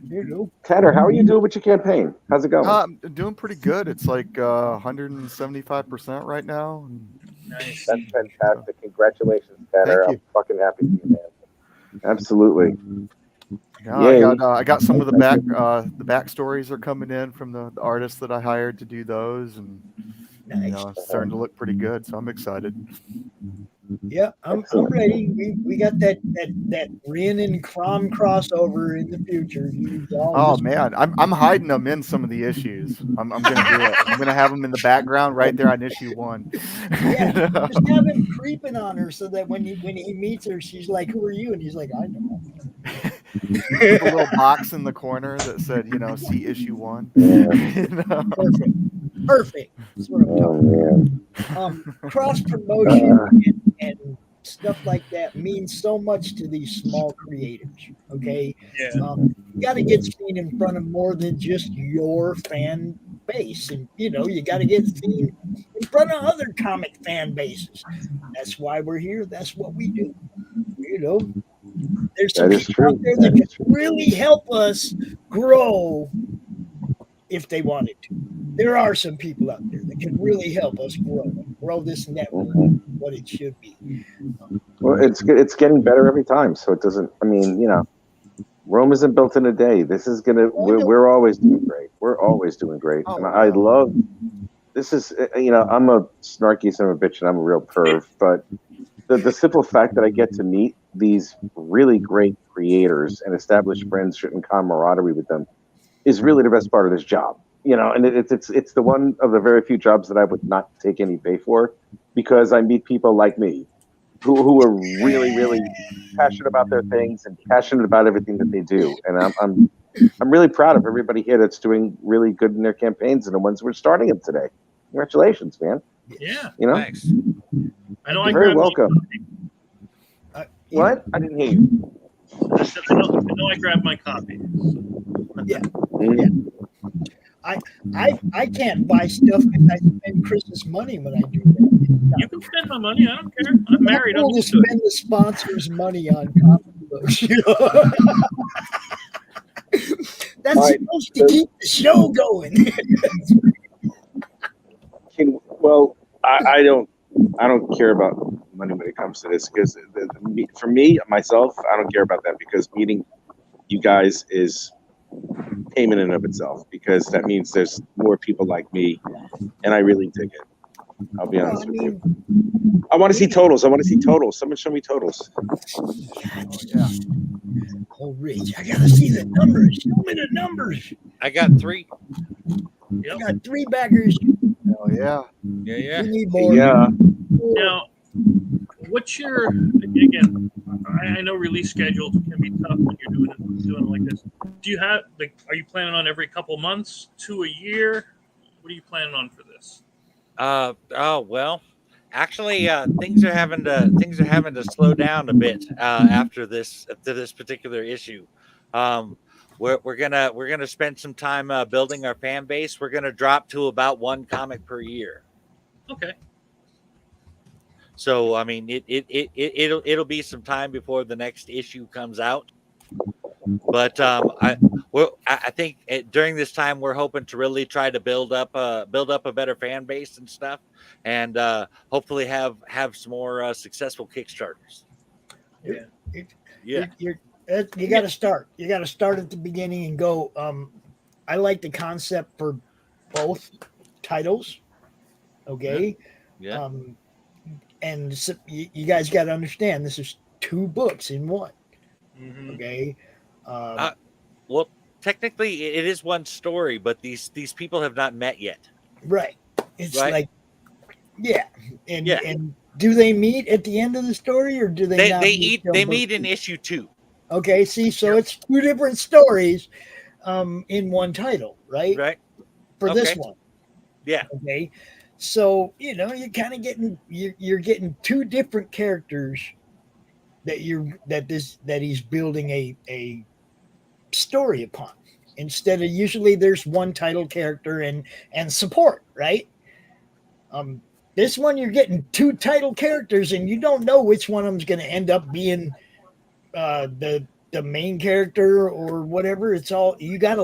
There you go. Tanner, how are you doing with your campaign? How's it going? I'm doing pretty good. It's like 175% right now. Nice. That's fantastic. Congratulations, Tanner. Thank you. I'm fucking happy for you, man. Absolutely. Yeah, I got some of the backstories are coming in from the artists that I hired to do those, and it's starting to look pretty good. So I'm excited. Yeah, I'm ready. We got that Rin and Crom crossover in the future. Oh man, I'm hiding them in some of the issues. I'm gonna do it. I'm gonna have them in the background right there on issue 1. Yeah, just have him creeping on her so that when he meets her, she's like, "Who are you?" And he's like, "I know." A little box in the corner that said, see issue 1. Perfect. That's what I'm talking about. Cross promotion and stuff like that means so much to these small creators. Okay, you got to get seen in front of more than just your fan base, and you got to get seen in front of other comic fan bases. That's why we're here. That's what we do. There's some people out there that can really help us grow if they wanted to. There are some people out there that can really help us grow this network what it should be. Well, it's getting better every time, so it doesn't. I mean, Rome isn't built in a day. This is gonna. We're always doing great. We're always doing great, and I love. This is, I'm a snarky son of a bitch, and I'm a real perv, but the simple fact that I get to meet these really great creators and establish friendship and camaraderie with them is really the best part of this job. And it's the one of the very few jobs that I would not take any pay for, because I meet people like me who are really, really passionate about their things and passionate about everything that they do. And I'm really proud of everybody here that's doing really good in their campaigns, and the ones we're starting them today. Congratulations, man. Yeah. Thanks. You're very welcome. What? I didn't hear you. I said, I know I grabbed my copy. Yeah. I can't buy stuff because I spend Chris's money when I do that. You can spend my money. I don't care. I'm married. I'm cool to spend the sponsors' money on copies. books. That's supposed to keep the show going. Well, I don't care about money when it comes to this, because for me, myself, I don't care about that, because meeting you guys is payment in of itself, because that means there's more people like me, and I really dig it. I'll be honest with you. I want to see totals. Someone show me totals. Yeah. Oh, Rich, I gotta see the numbers. Show me the numbers. I got 3. I got 3 backers. Oh yeah. Yeah. We need more. Yeah. Now, what's your, again, I know release schedules can be tough when you're doing it like this. Do you have, like, are you planning on every couple months to a year? What are you planning on for this? Well, actually, things are having to slow down a bit after this particular issue. We're gonna spend some time building our fan base. We're gonna drop to about 1 comic per year. Okay. So I mean, it'll be some time before the next issue comes out. But I think during this time we're hoping to really try to build up a better fan base and stuff, and hopefully have some more successful Kickstarters. You got to start. You got to start at the beginning and go. I like the concept for both titles. Okay. Yeah. And so you guys got to understand, this is 2 books in one. Mm-hmm. Okay. Well, technically, it is one story, but these people have not met yet. Right. It's right? like, yeah. And do they meet at the end of the story, or do they? They meet in issue 2. Okay. See, so it's 2 different stories, in one title, right? Right. For this one. Yeah. Okay. So you're kind of you're getting 2 different characters that he's building a story upon, instead of usually there's one title character and support, right? This one you're getting 2 title characters, and you don't know which one of them's going to end up being the main character or whatever. It's all you got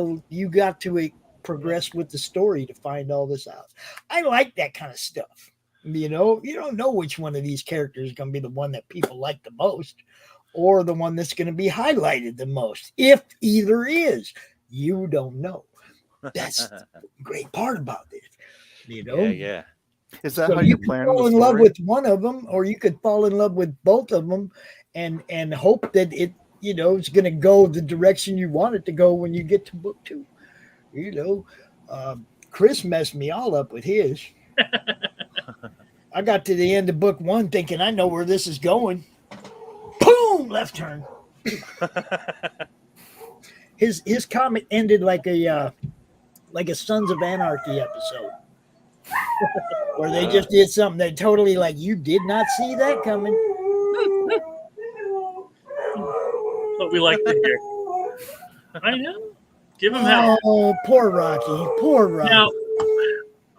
to progress with the story to find all this out. I like that kind of stuff. You don't know which one of these characters is going to be the one that people like the most, or the one that's going to be highlighted the most. If either is, you don't know. That's the great part about this. Yeah. Is that how you're planning? Fall in love with one of them, or you could fall in love with both of them, and hope that it's going to go the direction you want it to go when you get to book 2. Chris messed me all up with his. I got to the end of book 1 thinking I know where this is going. Boom! Left turn. His comic ended like a Sons of Anarchy episode, where they just did something that totally, like, you did not see that coming. What we like to hear. I know. Give him help. Oh, poor Rocky. Poor Rocky. Now,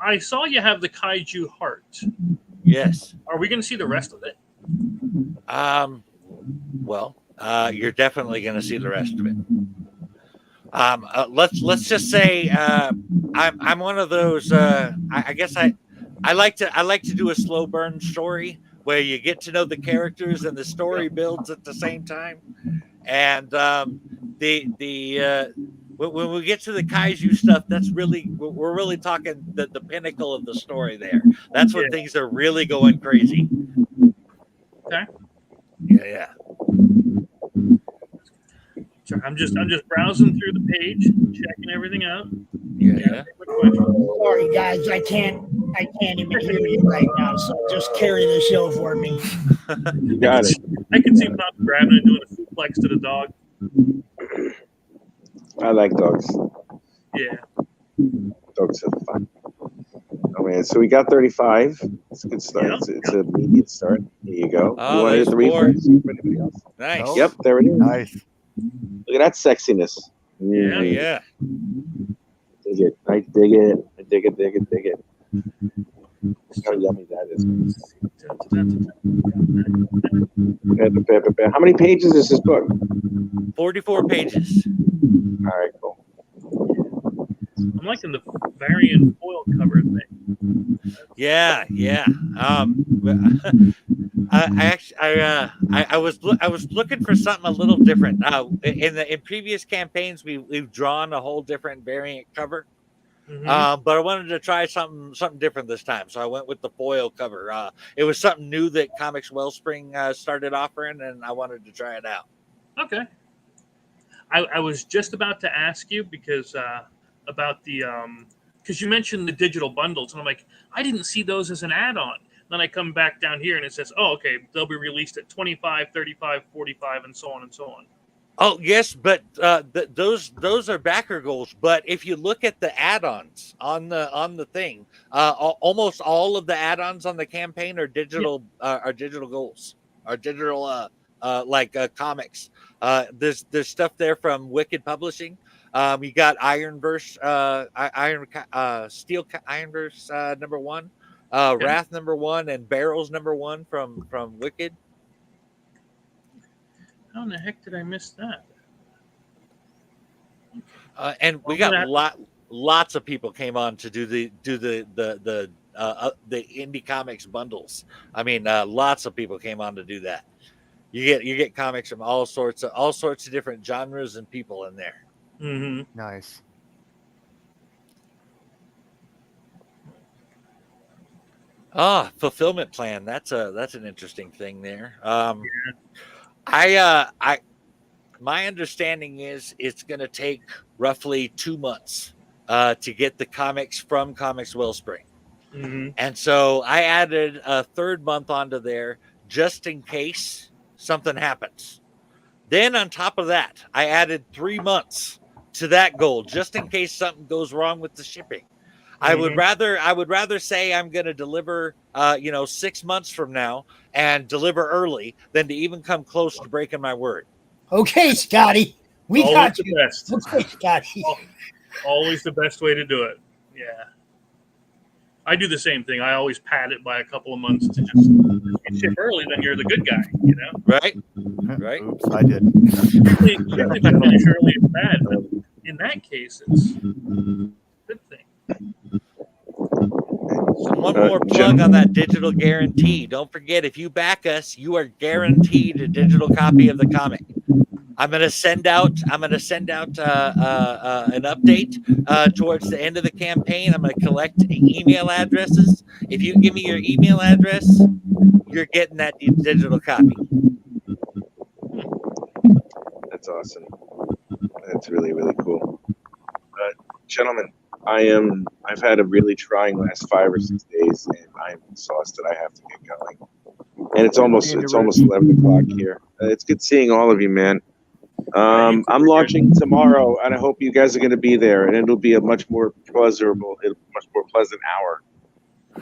I saw you have the kaiju heart. Yes. Are we going to see the rest of it? Well, you're definitely going to see the rest of it. Let's just say I'm one of those. I guess I like to do a slow burn story where you get to know the characters and the story builds at the same time. And when we get to the kaiju stuff, we're really talking the pinnacle of the story there. That's when things are really going crazy. Okay. Yeah. So I'm just browsing through the page, checking everything out. Yeah. Sorry, guys, I can't even hear you right now. So just carry the show for me. You got it. I can see Pop grabbing and doing a suplex to the dog. I like dogs. Yeah. Dogs are fun. Oh man, so we got 35. It's a good start. Yeah. It's an immediate start. There you go. Oh, you want to hit the refresh for anybody else? Nice. Yep, there it is. Nice. Look at that sexiness. Yeah. Dig it. I dig it. I dig it. How yummy that is. How many pages is this book? 44 pages. All right, cool. I'm liking the variant foil cover thing. Yeah. I was looking for something a little different. In previous campaigns, we've drawn a whole different variant cover. Mm-hmm. But I wanted to try something different this time, so I went with the foil cover. It was something new that Comics Wellspring started offering, and I wanted to try it out. Okay. I was just about to ask you because about the because you mentioned the digital bundles, and I'm like, I didn't see those as an add-on. Then I come back down here and it says, oh, okay, they'll be released at 25, 35, 45, and so on and so on. Oh yes, but those are backer goals. But if you look at the add-ons on the thing, almost all of the add-ons on the campaign are digital goals, are digital comics. There's stuff there from Wicked Publishing. You got Ironverse, Steel Ironverse #1, Wrath #1, and Barrels #1 from Wicked. How in the heck did I miss that? And we got lots of people came on to do the indie comics bundles. I mean, lots of people came on to do that. You get comics from all sorts of different genres and people in there. Mm-hmm. Nice. Fulfillment plan. That's an interesting thing there. My understanding is it's going to take roughly 2 months to get the comics from Comics Wellspring. Mm-hmm. And so I added a third month onto there just in case something happens. Then on top of that, I added 3 months to that goal just in case something goes wrong with the shipping. I would rather say I'm going to deliver 6 months from now and deliver early than to even come close to breaking my word. Okay, Scotty, we Always got the you. best. Okay, Scotty. Always the best way to do it. Yeah. I do the same thing. I always pad it by a couple of months to just if you ship early, then you're the good guy, you know? Right. Oops, I did. Usually if you finish early, it's bad, but in that case, it's a good thing. So one more plug on that digital guarantee. Don't forget, if you back us, you are guaranteed a digital copy of the comic. I'm going to send out an update towards the end of the campaign. I'm going to collect email addresses. If you give me your email address, you're getting that digital copy. That's awesome. That's really, really cool. Gentlemen, I've had a really trying last 5 or 6 days, and I'm exhausted. I have to get going. And it's almost 11 o'clock here. It's good seeing all of you, man. I'm launching tomorrow, and I hope you guys are going to be there, and it'll be a much more pleasant hour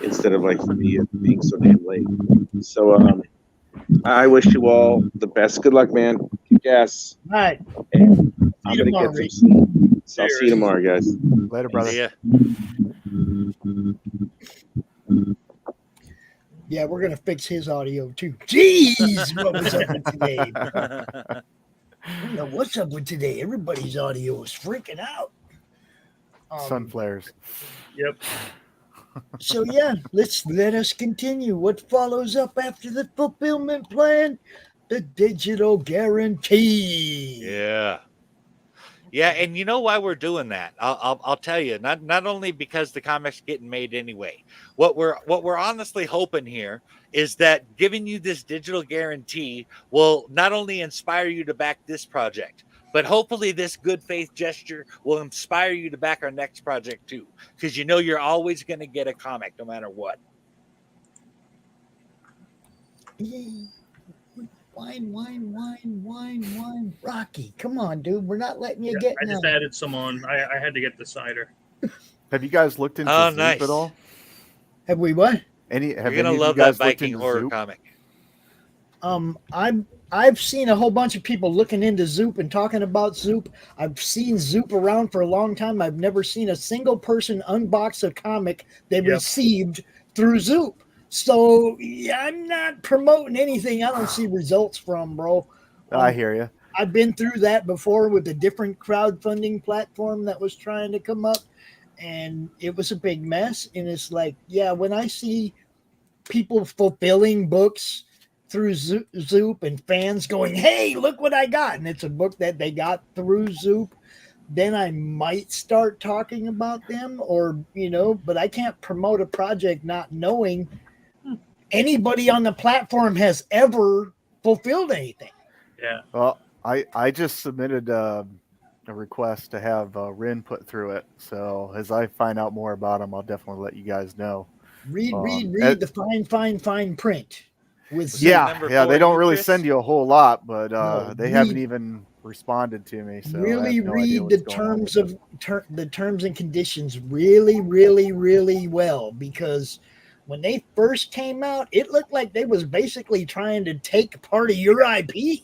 instead of like for me being so damn late. So I wish you all the best. Good luck, man. Kick ass. All right. And I'm going to get some sleep. So I'll see you tomorrow, guys. Later, brother. Yeah. Yeah, we're gonna fix his audio too. Jeez, what was up with today? I don't know what's up with today. Everybody's audio is freaking out. Sun flares. Yep. So yeah, let us continue. What follows up after the fulfillment plan? The digital guarantee. Yeah, and you know why we're doing that? I'll tell you. Not only because the comic's getting made anyway. What we're honestly hoping here is that giving you this digital guarantee will not only inspire you to back this project, but hopefully this good faith gesture will inspire you to back our next project too. Because you know you're always going to get a comic no matter what. Wine. Rocky, come on, dude. We're not letting you get I just added some on. I had to get the cider. Have you guys looked into Zoop at all? Have we what? You're gonna love that Viking horror Zoop? comic. I've seen a whole bunch of people looking into Zoop and talking about Zoop. I've seen Zoop around for a long time. I've never seen a single person unbox a comic they received through Zoop. So yeah, I'm not promoting anything I don't see results from, bro. I hear you. I've been through that before with a different crowdfunding platform that was trying to come up, and it was a big mess. And it's like, yeah, when I see people fulfilling books through Zoop and fans going, hey, look what I got, and it's a book that they got through Zoop, then I might start talking about them, or, you know, but I can't promote a project not knowing anybody on the platform has ever fulfilled anything. Yeah. Well, I just submitted a request to have Rin put through it. So as I find out more about him, I'll definitely let you guys know. Read the fine print. With yeah, they don't really send you a whole lot, but they haven't read, even responded to me. So really no read the terms of the terms and conditions really, really, really well, because when they first came out, it looked like they was basically trying to take part of your IP, man.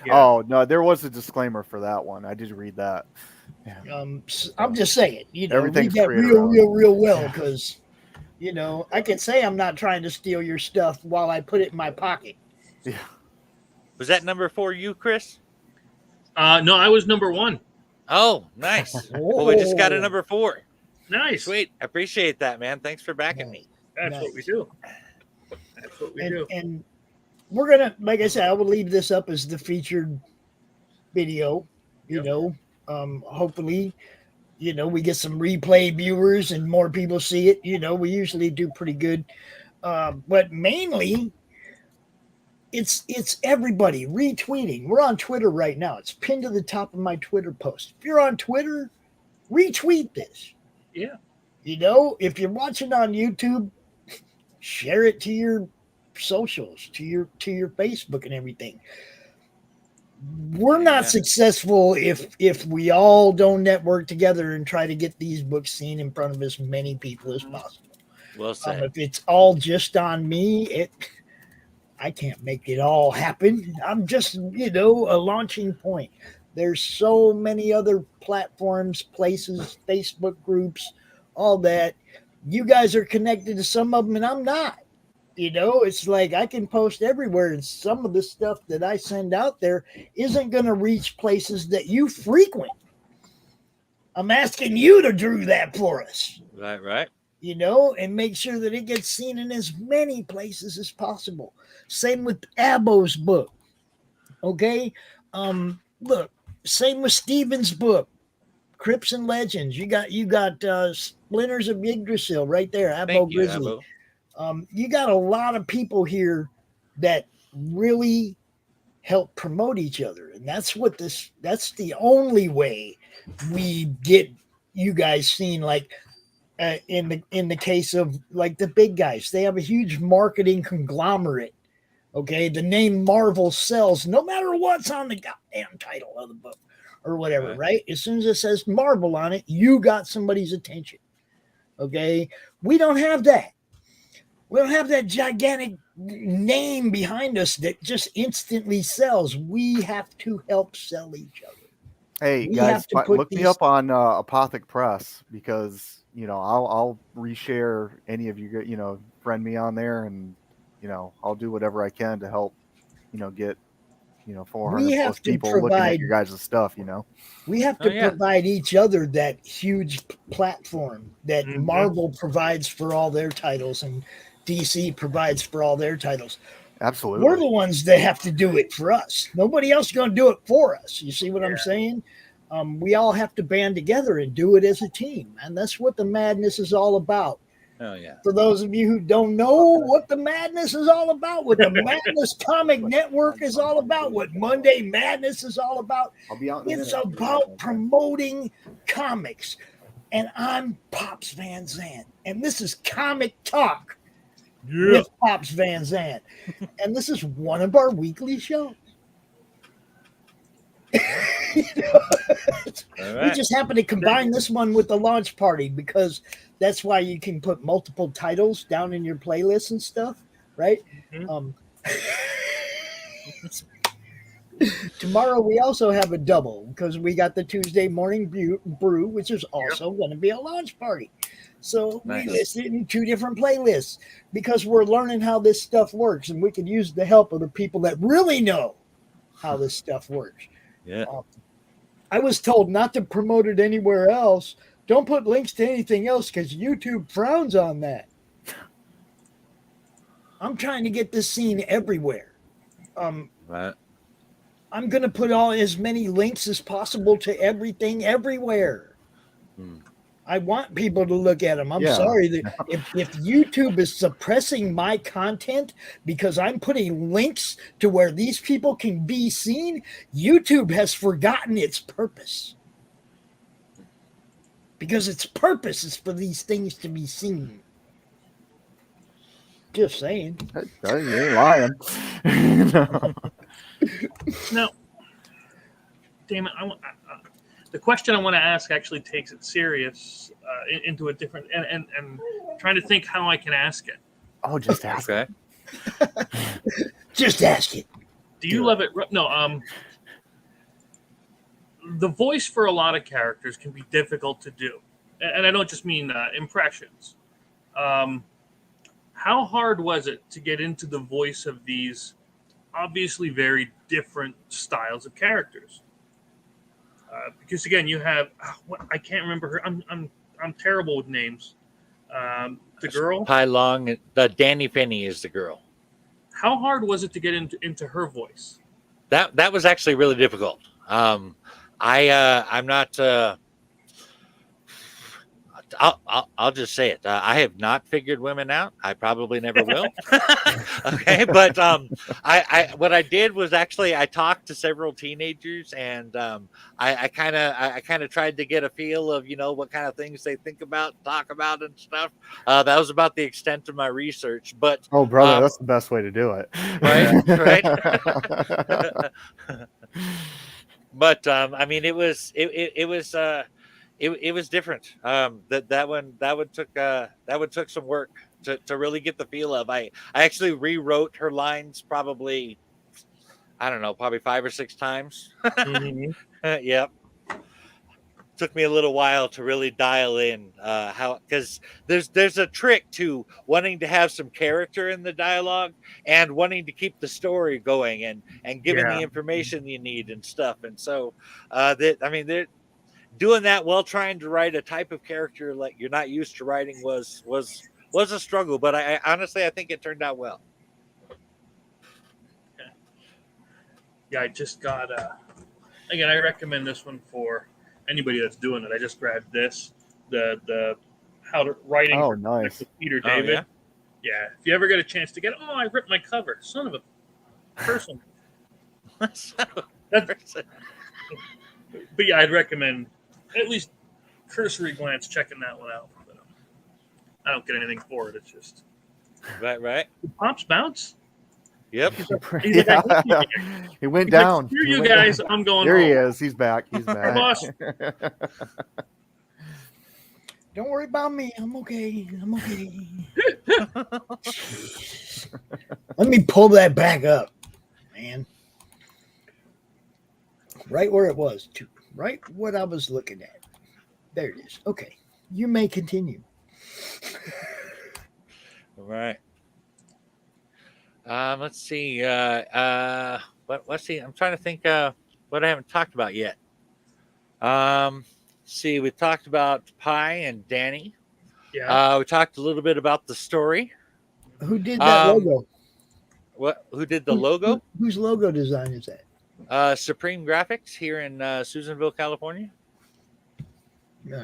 Yeah. Oh no, there was a disclaimer for that one. I did read that. Yeah. I'm just saying, you know, read Everything's that creator owned. real well, because you know, I can say I'm not trying to steal your stuff while I put it in my pocket. Yeah. Was that number 4 you, Chris? No, I was number 1. Oh, nice. Well, we just got a number 4. Nice. Sweet. I appreciate that, man. Thanks for backing me. That's what we do. That's what we do. And we're gonna, like I said, I will leave this up as the featured video. You know, hopefully, you know, we get some replay viewers and more people see it. You know, we usually do pretty good, but mainly, it's everybody retweeting. We're on Twitter right now. It's pinned to the top of my Twitter post. If you're on Twitter, retweet this. Yeah. You know, if you're watching on YouTube, share it to your socials, to your Facebook and everything. We're not successful if we all don't network together and try to get these books seen in front of as many people as possible. Well said. If it's all just on me, I can't make it all happen. I'm just, you know, a launching point. There's so many other platforms, places, Facebook groups, all that. You guys are connected to some of them and I'm not. You know, it's like I can post everywhere, and some of the stuff that I send out there isn't going to reach places that you frequent. I'm asking you to do that for us. Right. You know, and make sure that it gets seen in as many places as possible. Same with Abbo's book. Okay? Look, same with Steven's book, Crips and Legends. You got Splinters of Yggdrasil right there, Abbo Grizzly. Abbo. You got a lot of people here that really help promote each other. And that's the only way we get you guys seen. Like in the case of like the big guys, they have a huge marketing conglomerate. Okay. The name Marvel sells no matter what's on the goddamn title of the book or whatever, right? As soon as it says Marvel on it, you got somebody's attention. Okay. We don't have that. We don't have that gigantic name behind us that just instantly sells. We have to help sell each other. Hey, guys, look me up on Apothic Press, because, you know, I'll reshare any of you, you know, friend me on there, and, you know, I'll do whatever I can to help, you know, get, you know, 400 plus people looking at your guys' stuff, you know. We have to provide each other that huge platform that Marvel provides for all their titles and DC provides for all their titles. Absolutely. We're the ones that have to do it for us. Nobody else is going to do it for us. You see what I'm saying? We all have to band together and do it as a team. And that's what the madness is all about. Oh, yeah. For those of you who don't know what the madness is all about, what the Madness Comic Network is all about, what Monday Madness is all about, it's about promoting comics. And I'm Pops Van Zandt. And this is Comic Talk with Pops Van Zandt. And this is one of our weekly shows. You know, we just happen to combine this one with the launch party, because that's why you can put multiple titles down in your playlist and stuff, right? Tomorrow we also have a double, because we got the Tuesday morning brew, which is also going to be a launch party. So Nice. we listed in 2 different playlists because we're learning how this stuff works, and we could use the help of the people that really know how this stuff works. Yeah. I was told not to promote it anywhere else. Don't put links to anything else because YouTube frowns on that. I'm trying to get this scene everywhere. Right. I'm going to put as many links as possible to everything everywhere. I want people to look at them. I'm sorry that if YouTube is suppressing my content because I'm putting links to where these people can be seen, YouTube has forgotten its purpose. Because its purpose is for these things to be seen. Just saying. You ain't lying. Now, damn it, the question I want to ask actually takes it serious into a different and trying to think how I can ask it. Oh, just ask it. Just ask it. Do you love it? No. The voice for a lot of characters can be difficult to do, and I don't just mean impressions. How hard was it to get into the voice of these obviously very different styles of characters? Because again, you have I can't remember her. I'm terrible with names. The girl. Pai Long. Danny Finney is the girl. How hard was it to get into her voice? That was actually really difficult. I'm not. I'll just say it. I have not figured women out. I probably never will. Okay, but I what I did was actually I talked to several teenagers, and I kind of tried to get a feel of what kind of things they think about, talk about, and stuff. That was about the extent of my research. But oh, brother, that's the best way to do it. Right. But I mean, it was different. That one took some work to really get the feel of. I actually rewrote her lines probably, I don't know, probably 5 or 6 times. Yep. Took me a little while to really dial in how, because there's a trick to wanting to have some character in the dialogue and wanting to keep the story going and giving the information you need and stuff. And so they're doing that while trying to write a type of character like you're not used to writing was a struggle, but I honestly think it turned out well. Yeah, I just got again, I recommend this one for anybody that's doing it. I just grabbed this, the how to writing for nice. Peter David. Yeah, if you ever get a chance to get it, I ripped my cover. Son of a person. But yeah, I'd recommend at least cursory glance checking that one out. But, I don't get anything for it. It's just right. Pops bounce. Yep. He's like, he went down. Screw you guys. I'm going. There home. he is. He's back. He's back. Boss. Don't worry about me. I'm okay. Let me pull that back up, man. Right where it was, too. Right what I was looking at. There it is. Okay. You may continue. All right. Let's see. Let's see. I'm trying to think what I haven't talked about yet. See, we talked about Pi and Danny. Yeah. We talked a little bit about the story. Who did that logo? Who did the logo? Whose logo design is that? Supreme Graphics here in Susanville, California. All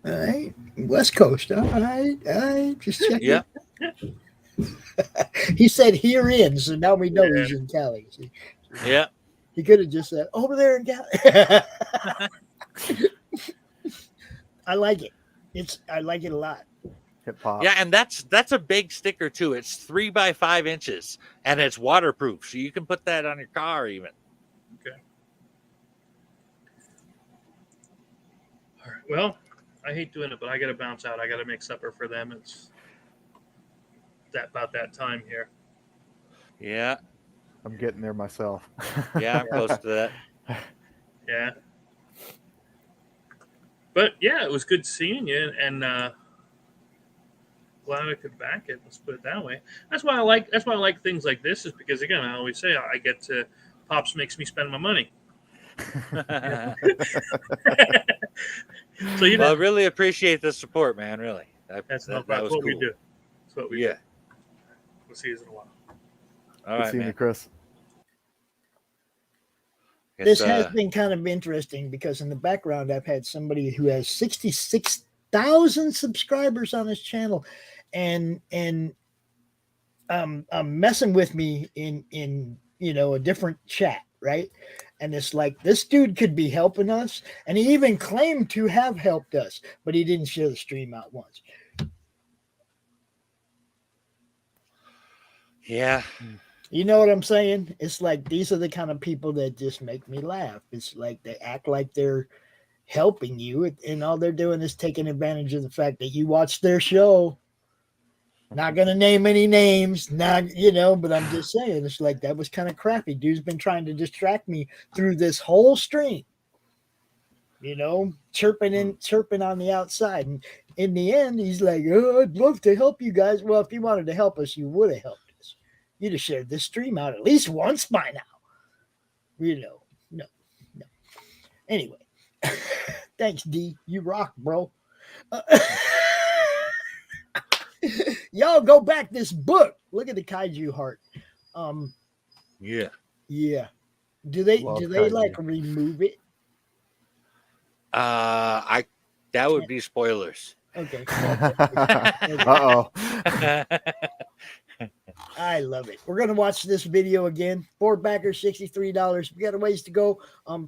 right. West Coast. All right. Just checking. Yeah. He said here in, so now we know he's in Cali. See? Yeah. He could have just said over there in Cali. I like it. I like it a lot. Hip hop. Yeah, and that's a big sticker too. It's 3 by 5 inches, and it's waterproof, so you can put that on your car even. Okay. All right. Well, I hate doing it, but I got to bounce out. I got to make supper for them. It's about that time here. Yeah. I'm getting there myself. Yeah, I'm close to that. Yeah. But yeah, it was good seeing you, and glad I could back it. Let's put it that way. That's why I like things like this, is because, again, I always say I get to, Pops makes me spend my money. So well, I really appreciate the support, man. Really, that's that what was we cool. do. That's what we do. We'll see you in a while. All right, seeing man. you, Chris. This has been kind of interesting because in the background I've had somebody who has 66,000 subscribers on his channel, and messing with me in a different chat, right? And it's like, this dude could be helping us, and he even claimed to have helped us, but he didn't share the stream out once. Yeah. You know what I'm saying? It's like, these are the kind of people that just make me laugh. It's like they act like they're helping you, and all they're doing is taking advantage of the fact that you watch their show. Not gonna name any names, but I'm just saying, it's like, that was kind of crappy. Dude's been trying to distract me through this whole stream, chirping on the outside, and in the end, he's like, "Oh, I'd love to help you guys." Well, if you wanted to help us, you would have helped us. You'd have shared this stream out at least once by now. No. Anyway, thanks, D. You rock, bro. Y'all go back this book. Look at the kaiju heart. Yeah. Do they kaiju. like remove it? That would be spoilers. Okay. Uh-oh. I love it. We're gonna watch this video again. 4 backers, $63. We got a ways to go.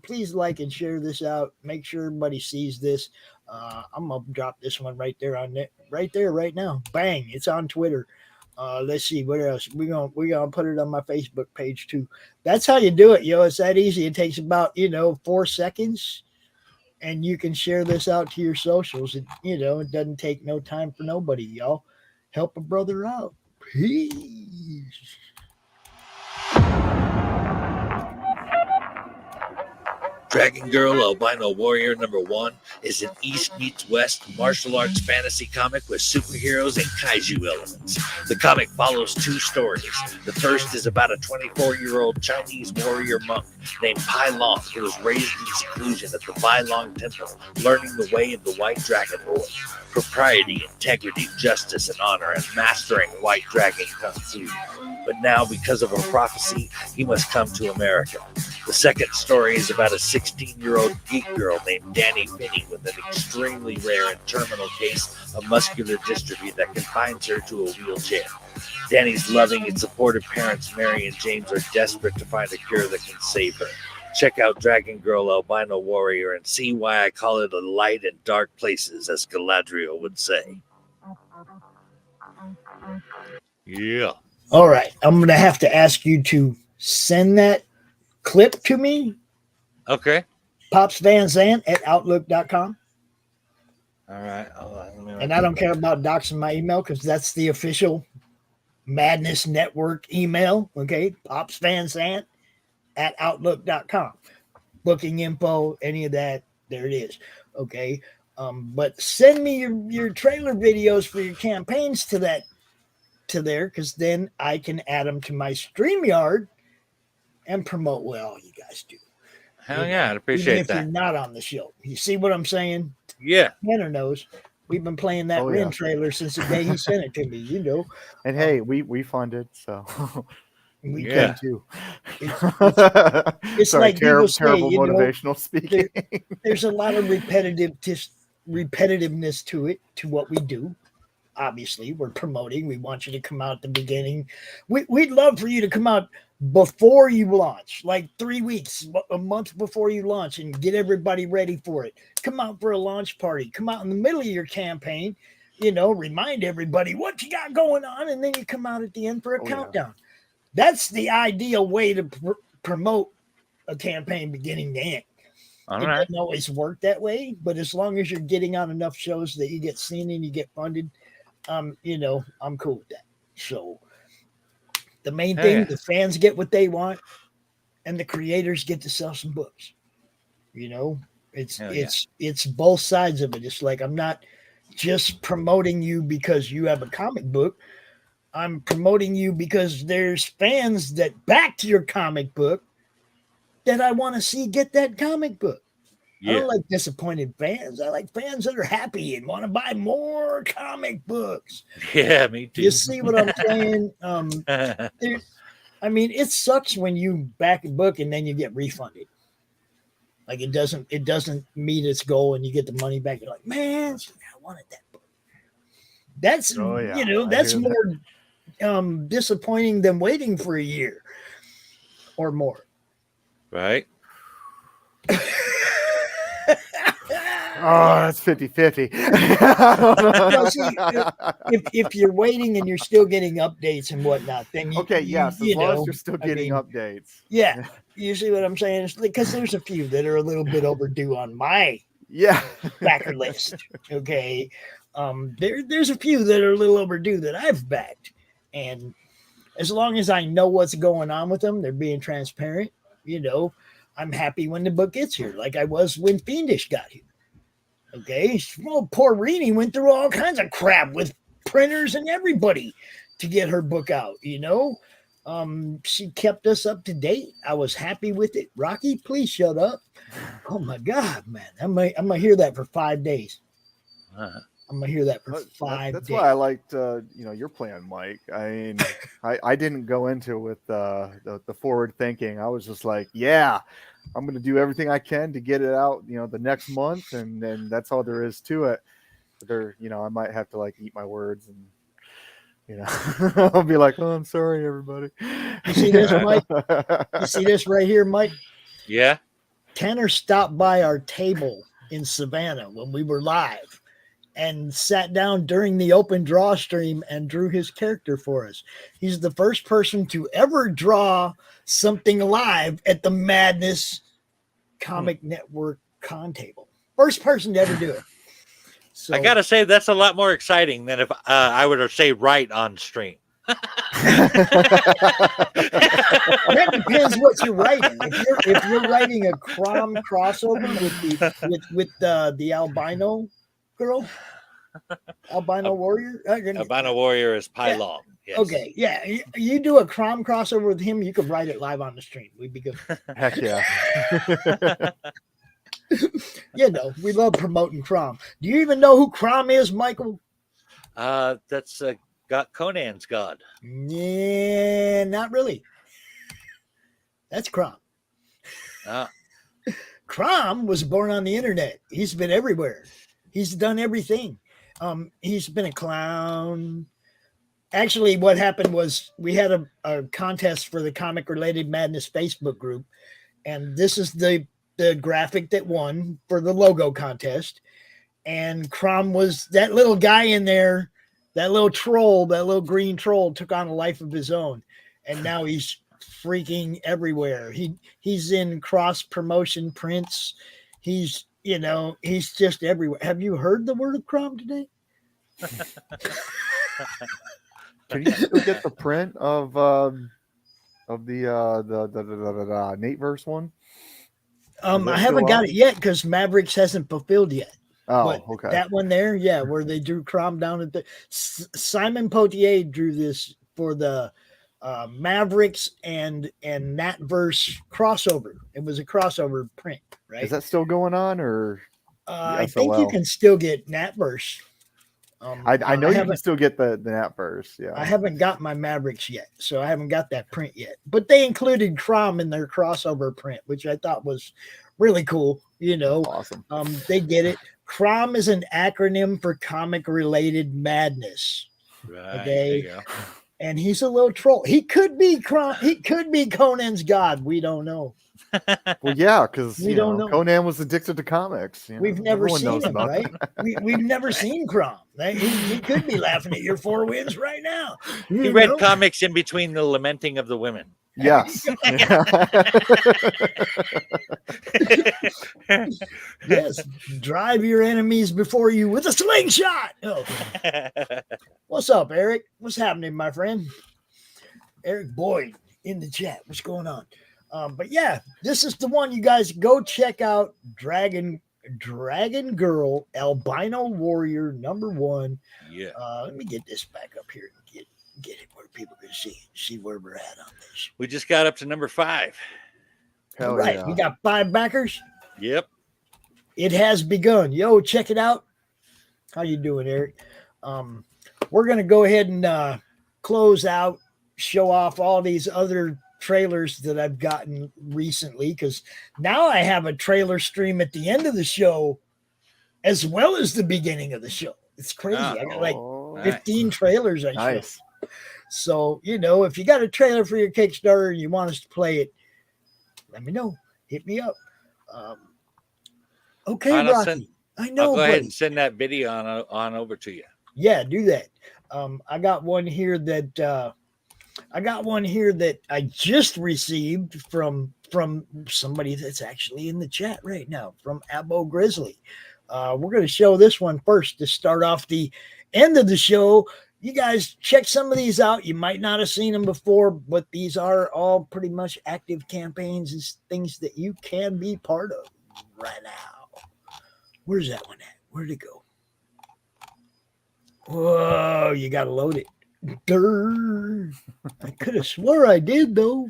Please like and share this out. Make sure everybody sees this. I'm gonna drop this one right there right now. Bang! It's on Twitter. Let's see what else. We're gonna put it on my Facebook page too. That's how you do it, yo. It's that easy. It takes about 4 seconds, and you can share this out to your socials. It doesn't take no time for nobody, y'all. Help a brother out. Peace. Dragon Girl Albino Warrior #1 is an East meets West martial arts fantasy comic with superheroes and kaiju elements. The comic follows 2 stories. The first is about a 24-year-old Chinese warrior monk named Pai Long, who was raised in seclusion at the Bai Long Temple, learning the way of the White Dragon Lord: propriety, integrity, justice, and honor, and mastering White Dragon Kung Fu. But now, because of a prophecy, he must come to America. The second story is about a 16-year-old geek girl named Danny Finney with an extremely rare and terminal case of muscular dystrophy that confines her to a wheelchair. Danny's loving and supportive parents, Mary and James, are desperate to find a cure that can save her. Check out Dragon Girl Albino Warrior and see why I call it a light in dark places, as Galadriel would say. Yeah. All right. I'm going to have to ask you to send that clip to me. Okay. popsvanzant@outlook.com. All right. And I don't care about doxing my email, because that's the official Madness Network email. Okay. popsvanzant@outlook.com. Booking info, any of that, there it is. Okay. But send me your trailer videos for your campaigns to there, because then I can add them to my StreamYard and promote what all you guys do. Hell yeah, I'd appreciate that. Even if you're not on the show. You see what I'm saying? Yeah. Tanner knows. We've been playing that Rin trailer since the day he sent it to me, And hey, we funded, so we can too. It's sorry, like terrible say, motivational speaking. There's a lot of repetitiveness to it, to what we do. Obviously, we're promoting. We want you to come out at the beginning. We'd love for you to come out before you launch, like 3 weeks, a month before you launch, and get everybody ready for it. Come out for a launch party. Come out in the middle of your campaign, remind everybody what you got going on, and then you come out at the end for a countdown. That's the ideal way to promote a campaign beginning to end. It doesn't always work that way, but as long as you're getting on enough shows that you get seen and you get funded, I'm cool with that. So the main thing, the fans get what they want, and the creators get to sell some books. It's both sides of it. It's like, I'm not just promoting you because you have a comic book. I'm promoting you because there's fans that backed your comic book that I want to see get that comic book. I don't like disappointed fans. I like fans that are happy and want to buy more comic books. Yeah, me too. You see what I'm saying? I mean, it sucks when you back a book and then you get refunded. Like it doesn't meet its goal and you get the money back. You're like, man, I wanted that book. That's that's more disappointing than waiting for a year or more. Right. Oh, that's 50-50. If you're waiting and you're still getting updates and whatnot, then you, as long as you're still getting updates. Yeah, you see what I'm saying? It's because there's a few that are a little bit overdue on my backer list. Okay, there's a few that are a little overdue that I've backed, and as long as I know what's going on with them, they're being transparent. I'm happy when the book gets here, like I was when Fiendish got here. Okay, well, poor Rini went through all kinds of crap with printers and everybody to get her book out. She kept us up to date. I was happy with it. Rocky, please shut up. Oh my God, man, I'm gonna hear that for 5 days. I'm gonna hear that for 5 days. That's why I liked your plan, Mike. I mean, I didn't go into it with the forward thinking. I was just like, I'm going to do everything I can to get it out, the next month, and then that's all there is to it. But I might have to like eat my words, and I'll be like, oh, I'm sorry, everybody. You see this, Mike? You see this right here, Mike? Yeah. Tanner stopped by our table in Savannah when we were live and sat down during the open draw stream and drew his character for us. He's the first person to ever draw something live at the Madness Comic Network con table. First person to ever do it. So, I gotta say that's a lot more exciting than if I were to say write on stream. That depends what you're writing. If you're writing a Crom crossover with the albino girl, albino warrior. Albino warrior is Pylon. Yes. Okay, yeah. You do a Crom crossover with him, you could write it live on the stream. We'd be good. Heck yeah. We love promoting Crom. Do you even know who Crom is, Michael? That's got Conan's god. Yeah, not really. That's Crom. Crom was born on the internet. He's been everywhere. He's done everything. He's been a clown. Actually, what happened was we had a contest for the Comic Related Madness Facebook group, and this is the graphic that won for the logo contest. And Crom was that little guy in there, that little troll, that little green troll took on a life of his own, and now he's freaking everywhere. He's in cross promotion prints. He's just everywhere. Have you heard the word of Crom today? Can you still get the print of the Nateverse one? I haven't got it yet because Mavericks hasn't fulfilled yet. Oh, but okay. That one there, where they drew Crom down at the Simon Potier drew this for the Mavericks and Natverse crossover. It was a crossover print, right? Is that still going on, or I think you can still get Natverse. I know you can still get the Natverse. Yeah, I haven't got my Mavericks yet, so I haven't got that print yet. But they included Crom in their crossover print, which I thought was really cool. Awesome. They get it. Crom is an acronym for Comic Related Madness. Right. Okay. There you go. And he's a little troll. He could be Conan's god. We don't know. Well, yeah, because we don't know. Conan was addicted to comics. We've never seen him, right? We've never seen Crom. He could be laughing at your four wins right now. He read comics in between the lamenting of the women. Yes. Yes. Drive your enemies before you with a slingshot. Oh. What's up, Eric? What's happening, my friend? Eric Boyd in the chat. What's going on? But yeah, this is the one you guys go check out. Dragon Dragon Girl Albino Warrior #1. Yeah. Let me get this back up here and get it where people can see where we're at on this. We just got up to number 5. All right, we got 5 backers. Yep. It has begun. Yo, check it out. How you doing, Eric? We're going to go ahead and close out, show off all these other trailers that I've gotten recently, because now I have a trailer stream at the end of the show as well as the beginning of the show. It's crazy. I got like 15 trailers I show. So, if you got a trailer for your Kickstarter and you want us to play it, let me know. Hit me up. Okay, Rocky. I know. I'll go ahead and send that video on over to you. Yeah, do that. I got one here that I just received from somebody that's actually in the chat right now, from Abo Grizzly. We're going to show this one first to start off the end of the show. You guys check some of these out. You might not have seen them before, but these are all pretty much active campaigns and things that you can be part of right now. Where's that one at? Where'd it go? Whoa, you got to load it. Durr. I could have swore I did, though.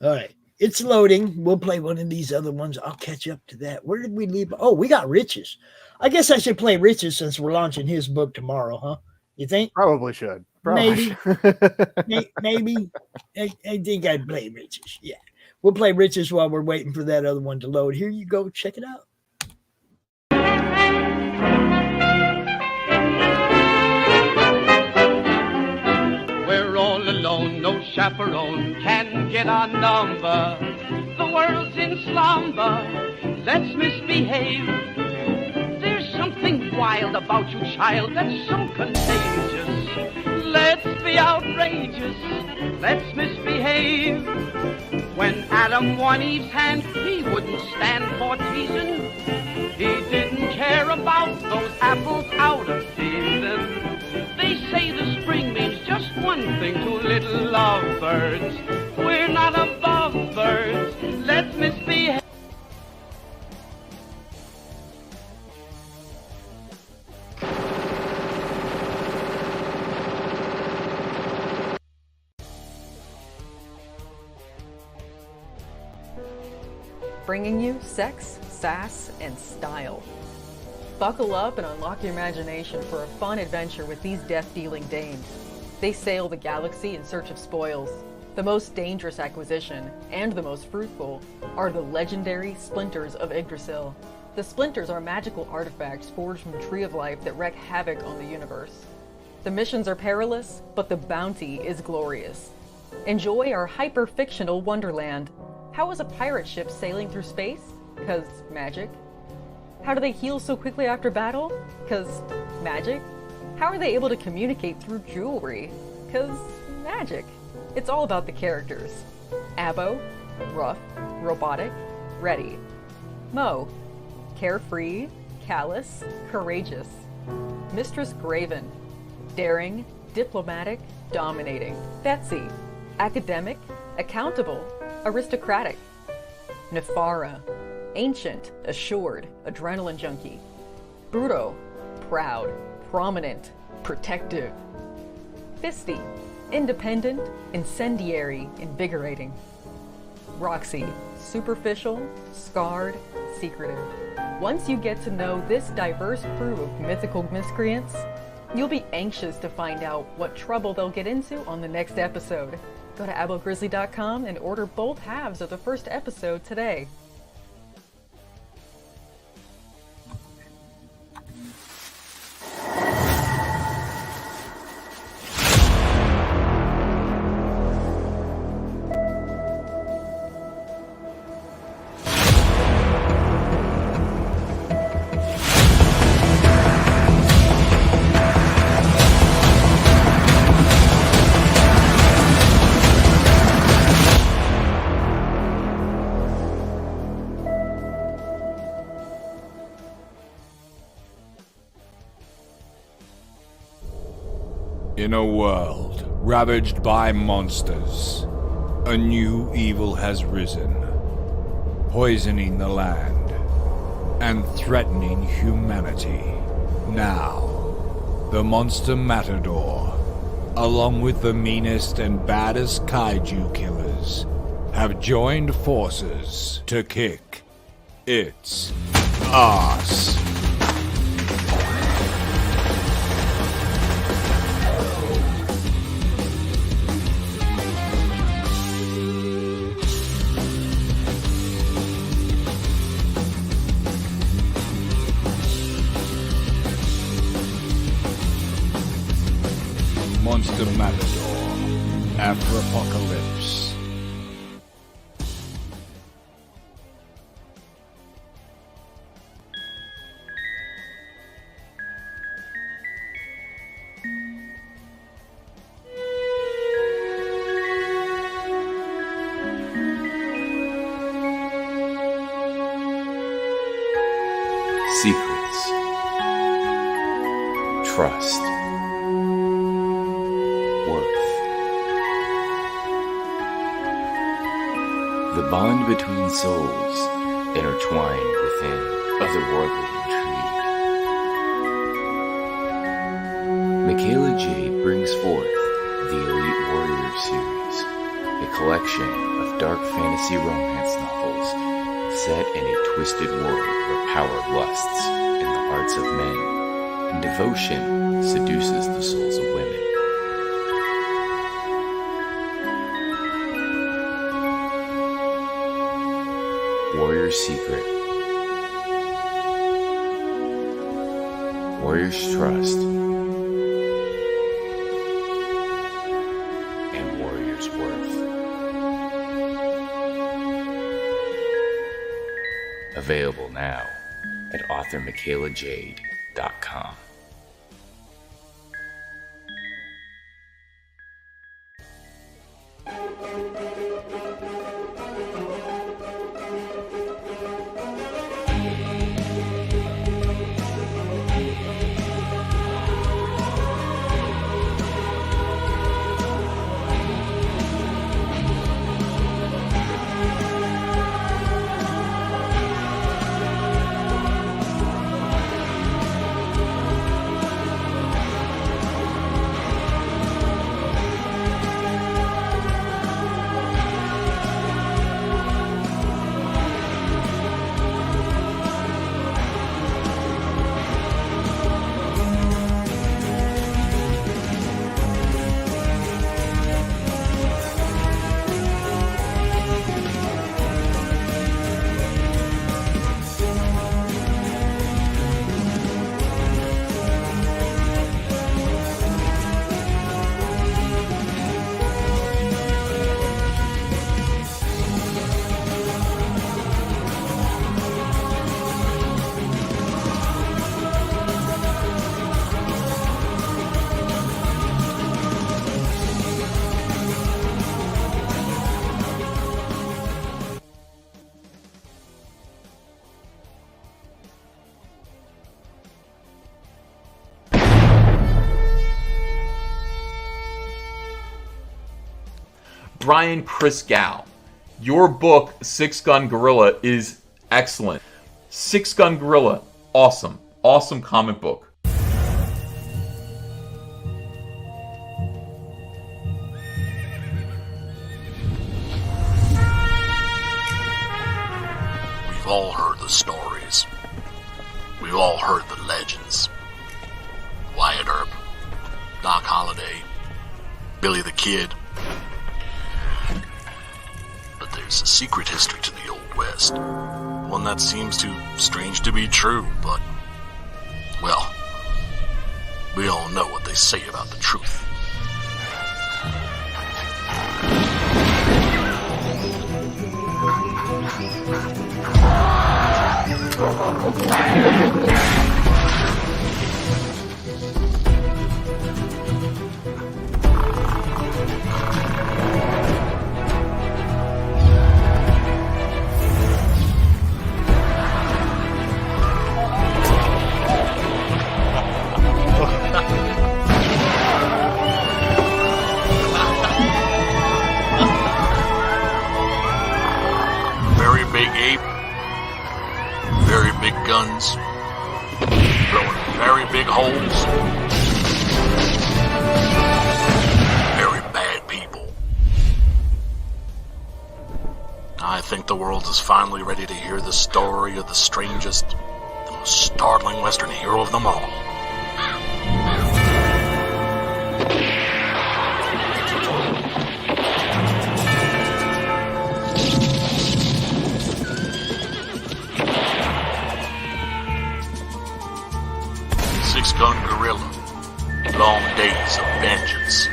All right. It's loading. We'll play one of these other ones. I'll catch up to that. Where did we leave? Oh, we got Rich's. I guess I should play Rich's since we're launching his book tomorrow, huh? You think? Probably should. Maybe. Maybe. I think I'd play Rich's. Yeah. We'll play Rich's while we're waiting for that other one to load. Here you go. Check it out. We're all alone, no chaperone can get our number. The world's in slumber, let's misbehave. There's something wild about you, child, that's so contagious. Let's be outrageous, let's misbehave. When Adam won Eve's hand, he wouldn't stand for teasing. He didn't care about those apples out of season. They say the spring means just one thing to little lovebirds. We're not above birds, let's misbehave. Bringing you sex, sass, and style. Buckle up and unlock your imagination for a fun adventure with these death-dealing dames. They sail the galaxy in search of spoils. The most dangerous acquisition, and the most fruitful, are the legendary Splinters of Yggdrasil. The Splinters are magical artifacts forged from the Tree of Life that wreak havoc on the universe. The missions are perilous, but the bounty is glorious. Enjoy our hyper-fictional wonderland. How is a pirate ship sailing through space? 'Cause magic. How do they heal so quickly after battle? 'Cause magic. How are they able to communicate through jewelry? 'Cause magic. It's all about the characters. Abo, rough, robotic, ready. Mo, carefree, callous, courageous. Mistress Graven, daring, diplomatic, dominating. Betsy, academic, accountable, aristocratic. Nefara, ancient, assured, adrenaline junkie. Bruto, proud, prominent, protective. Fisty, independent, incendiary, invigorating. Roxy, superficial, scarred, secretive. Once you get to know this diverse crew of mythical miscreants, you'll be anxious to find out what trouble they'll get into on the next episode. Go to abogrizzly.com and order both halves of the first episode today. In a world ravaged by monsters, a new evil has risen, poisoning the land and threatening humanity. Now, the Monster Matador, along with the meanest and baddest kaiju killers, have joined forces to kick its ass. Monster Matador, after Apocalypse. Secrets. Trust. The bond between souls intertwined within otherworldly intrigue. Michaela Jade brings forth the Elite Warrior series, a collection of dark fantasy romance novels set in a twisted world where power lusts in the hearts of men and devotion seduces the souls of women. Warrior's Secret, Warrior's Trust, and Warrior's Worth. Available now at authormichaelajade.com. Brian Priscow, your book, Six Gun Gorilla, is excellent. Six Gun Gorilla, awesome. Awesome comic book. We've all heard the stories. We've all heard the legends. Wyatt Earp, Doc Holliday, Billy the Kid. But there's a secret history to the Old West. One that seems too strange to be true, but, well, we all know what they say about the truth. Very big ape, very big guns, blowing very big holes, very bad people. I think the world is finally ready to hear the story of the strangest, the most startling Western hero of them all. Six-Gun Gorilla. Long days of vengeance.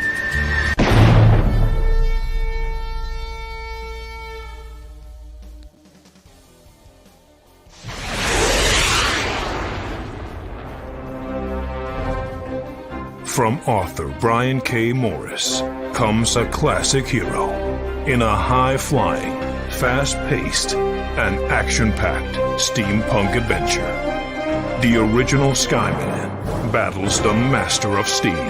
From author Brian K. Morris comes a classic hero in a high-flying, fast-paced, and action-packed steampunk adventure. The original Skyman battles the Master of Steam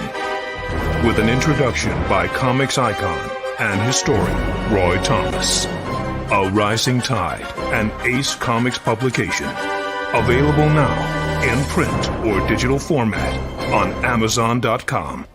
with an introduction by comics icon and historian Roy Thomas. A Rising Tide, an Ace Comics publication. Available now in print or digital format on Amazon.com.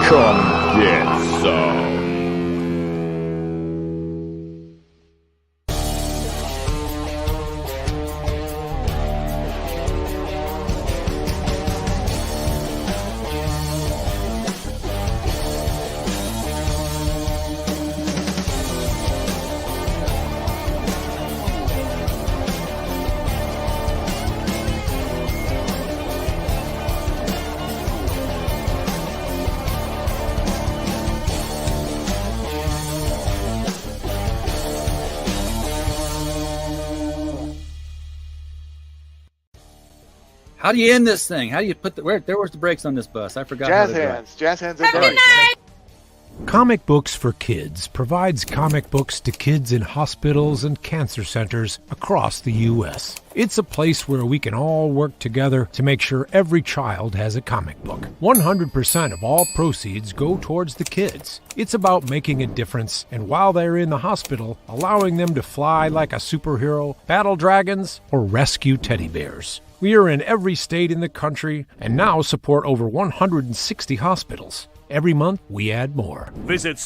Come get some. How do you end this thing? How do you put the where's the brakes on this bus? I forgot. Jazz hands. Jazz hands are done. Comic Books for Kids provides comic books to kids in hospitals and cancer centers across the U.S. It's a place where we can all work together to make sure every child has a comic book. 100% of all proceeds go towards the kids. It's about making a difference, and while they're in the hospital, allowing them to fly like a superhero, battle dragons, or rescue teddy bears. We are in every state in the country and now support over 160 hospitals. Every month, we add more. Visit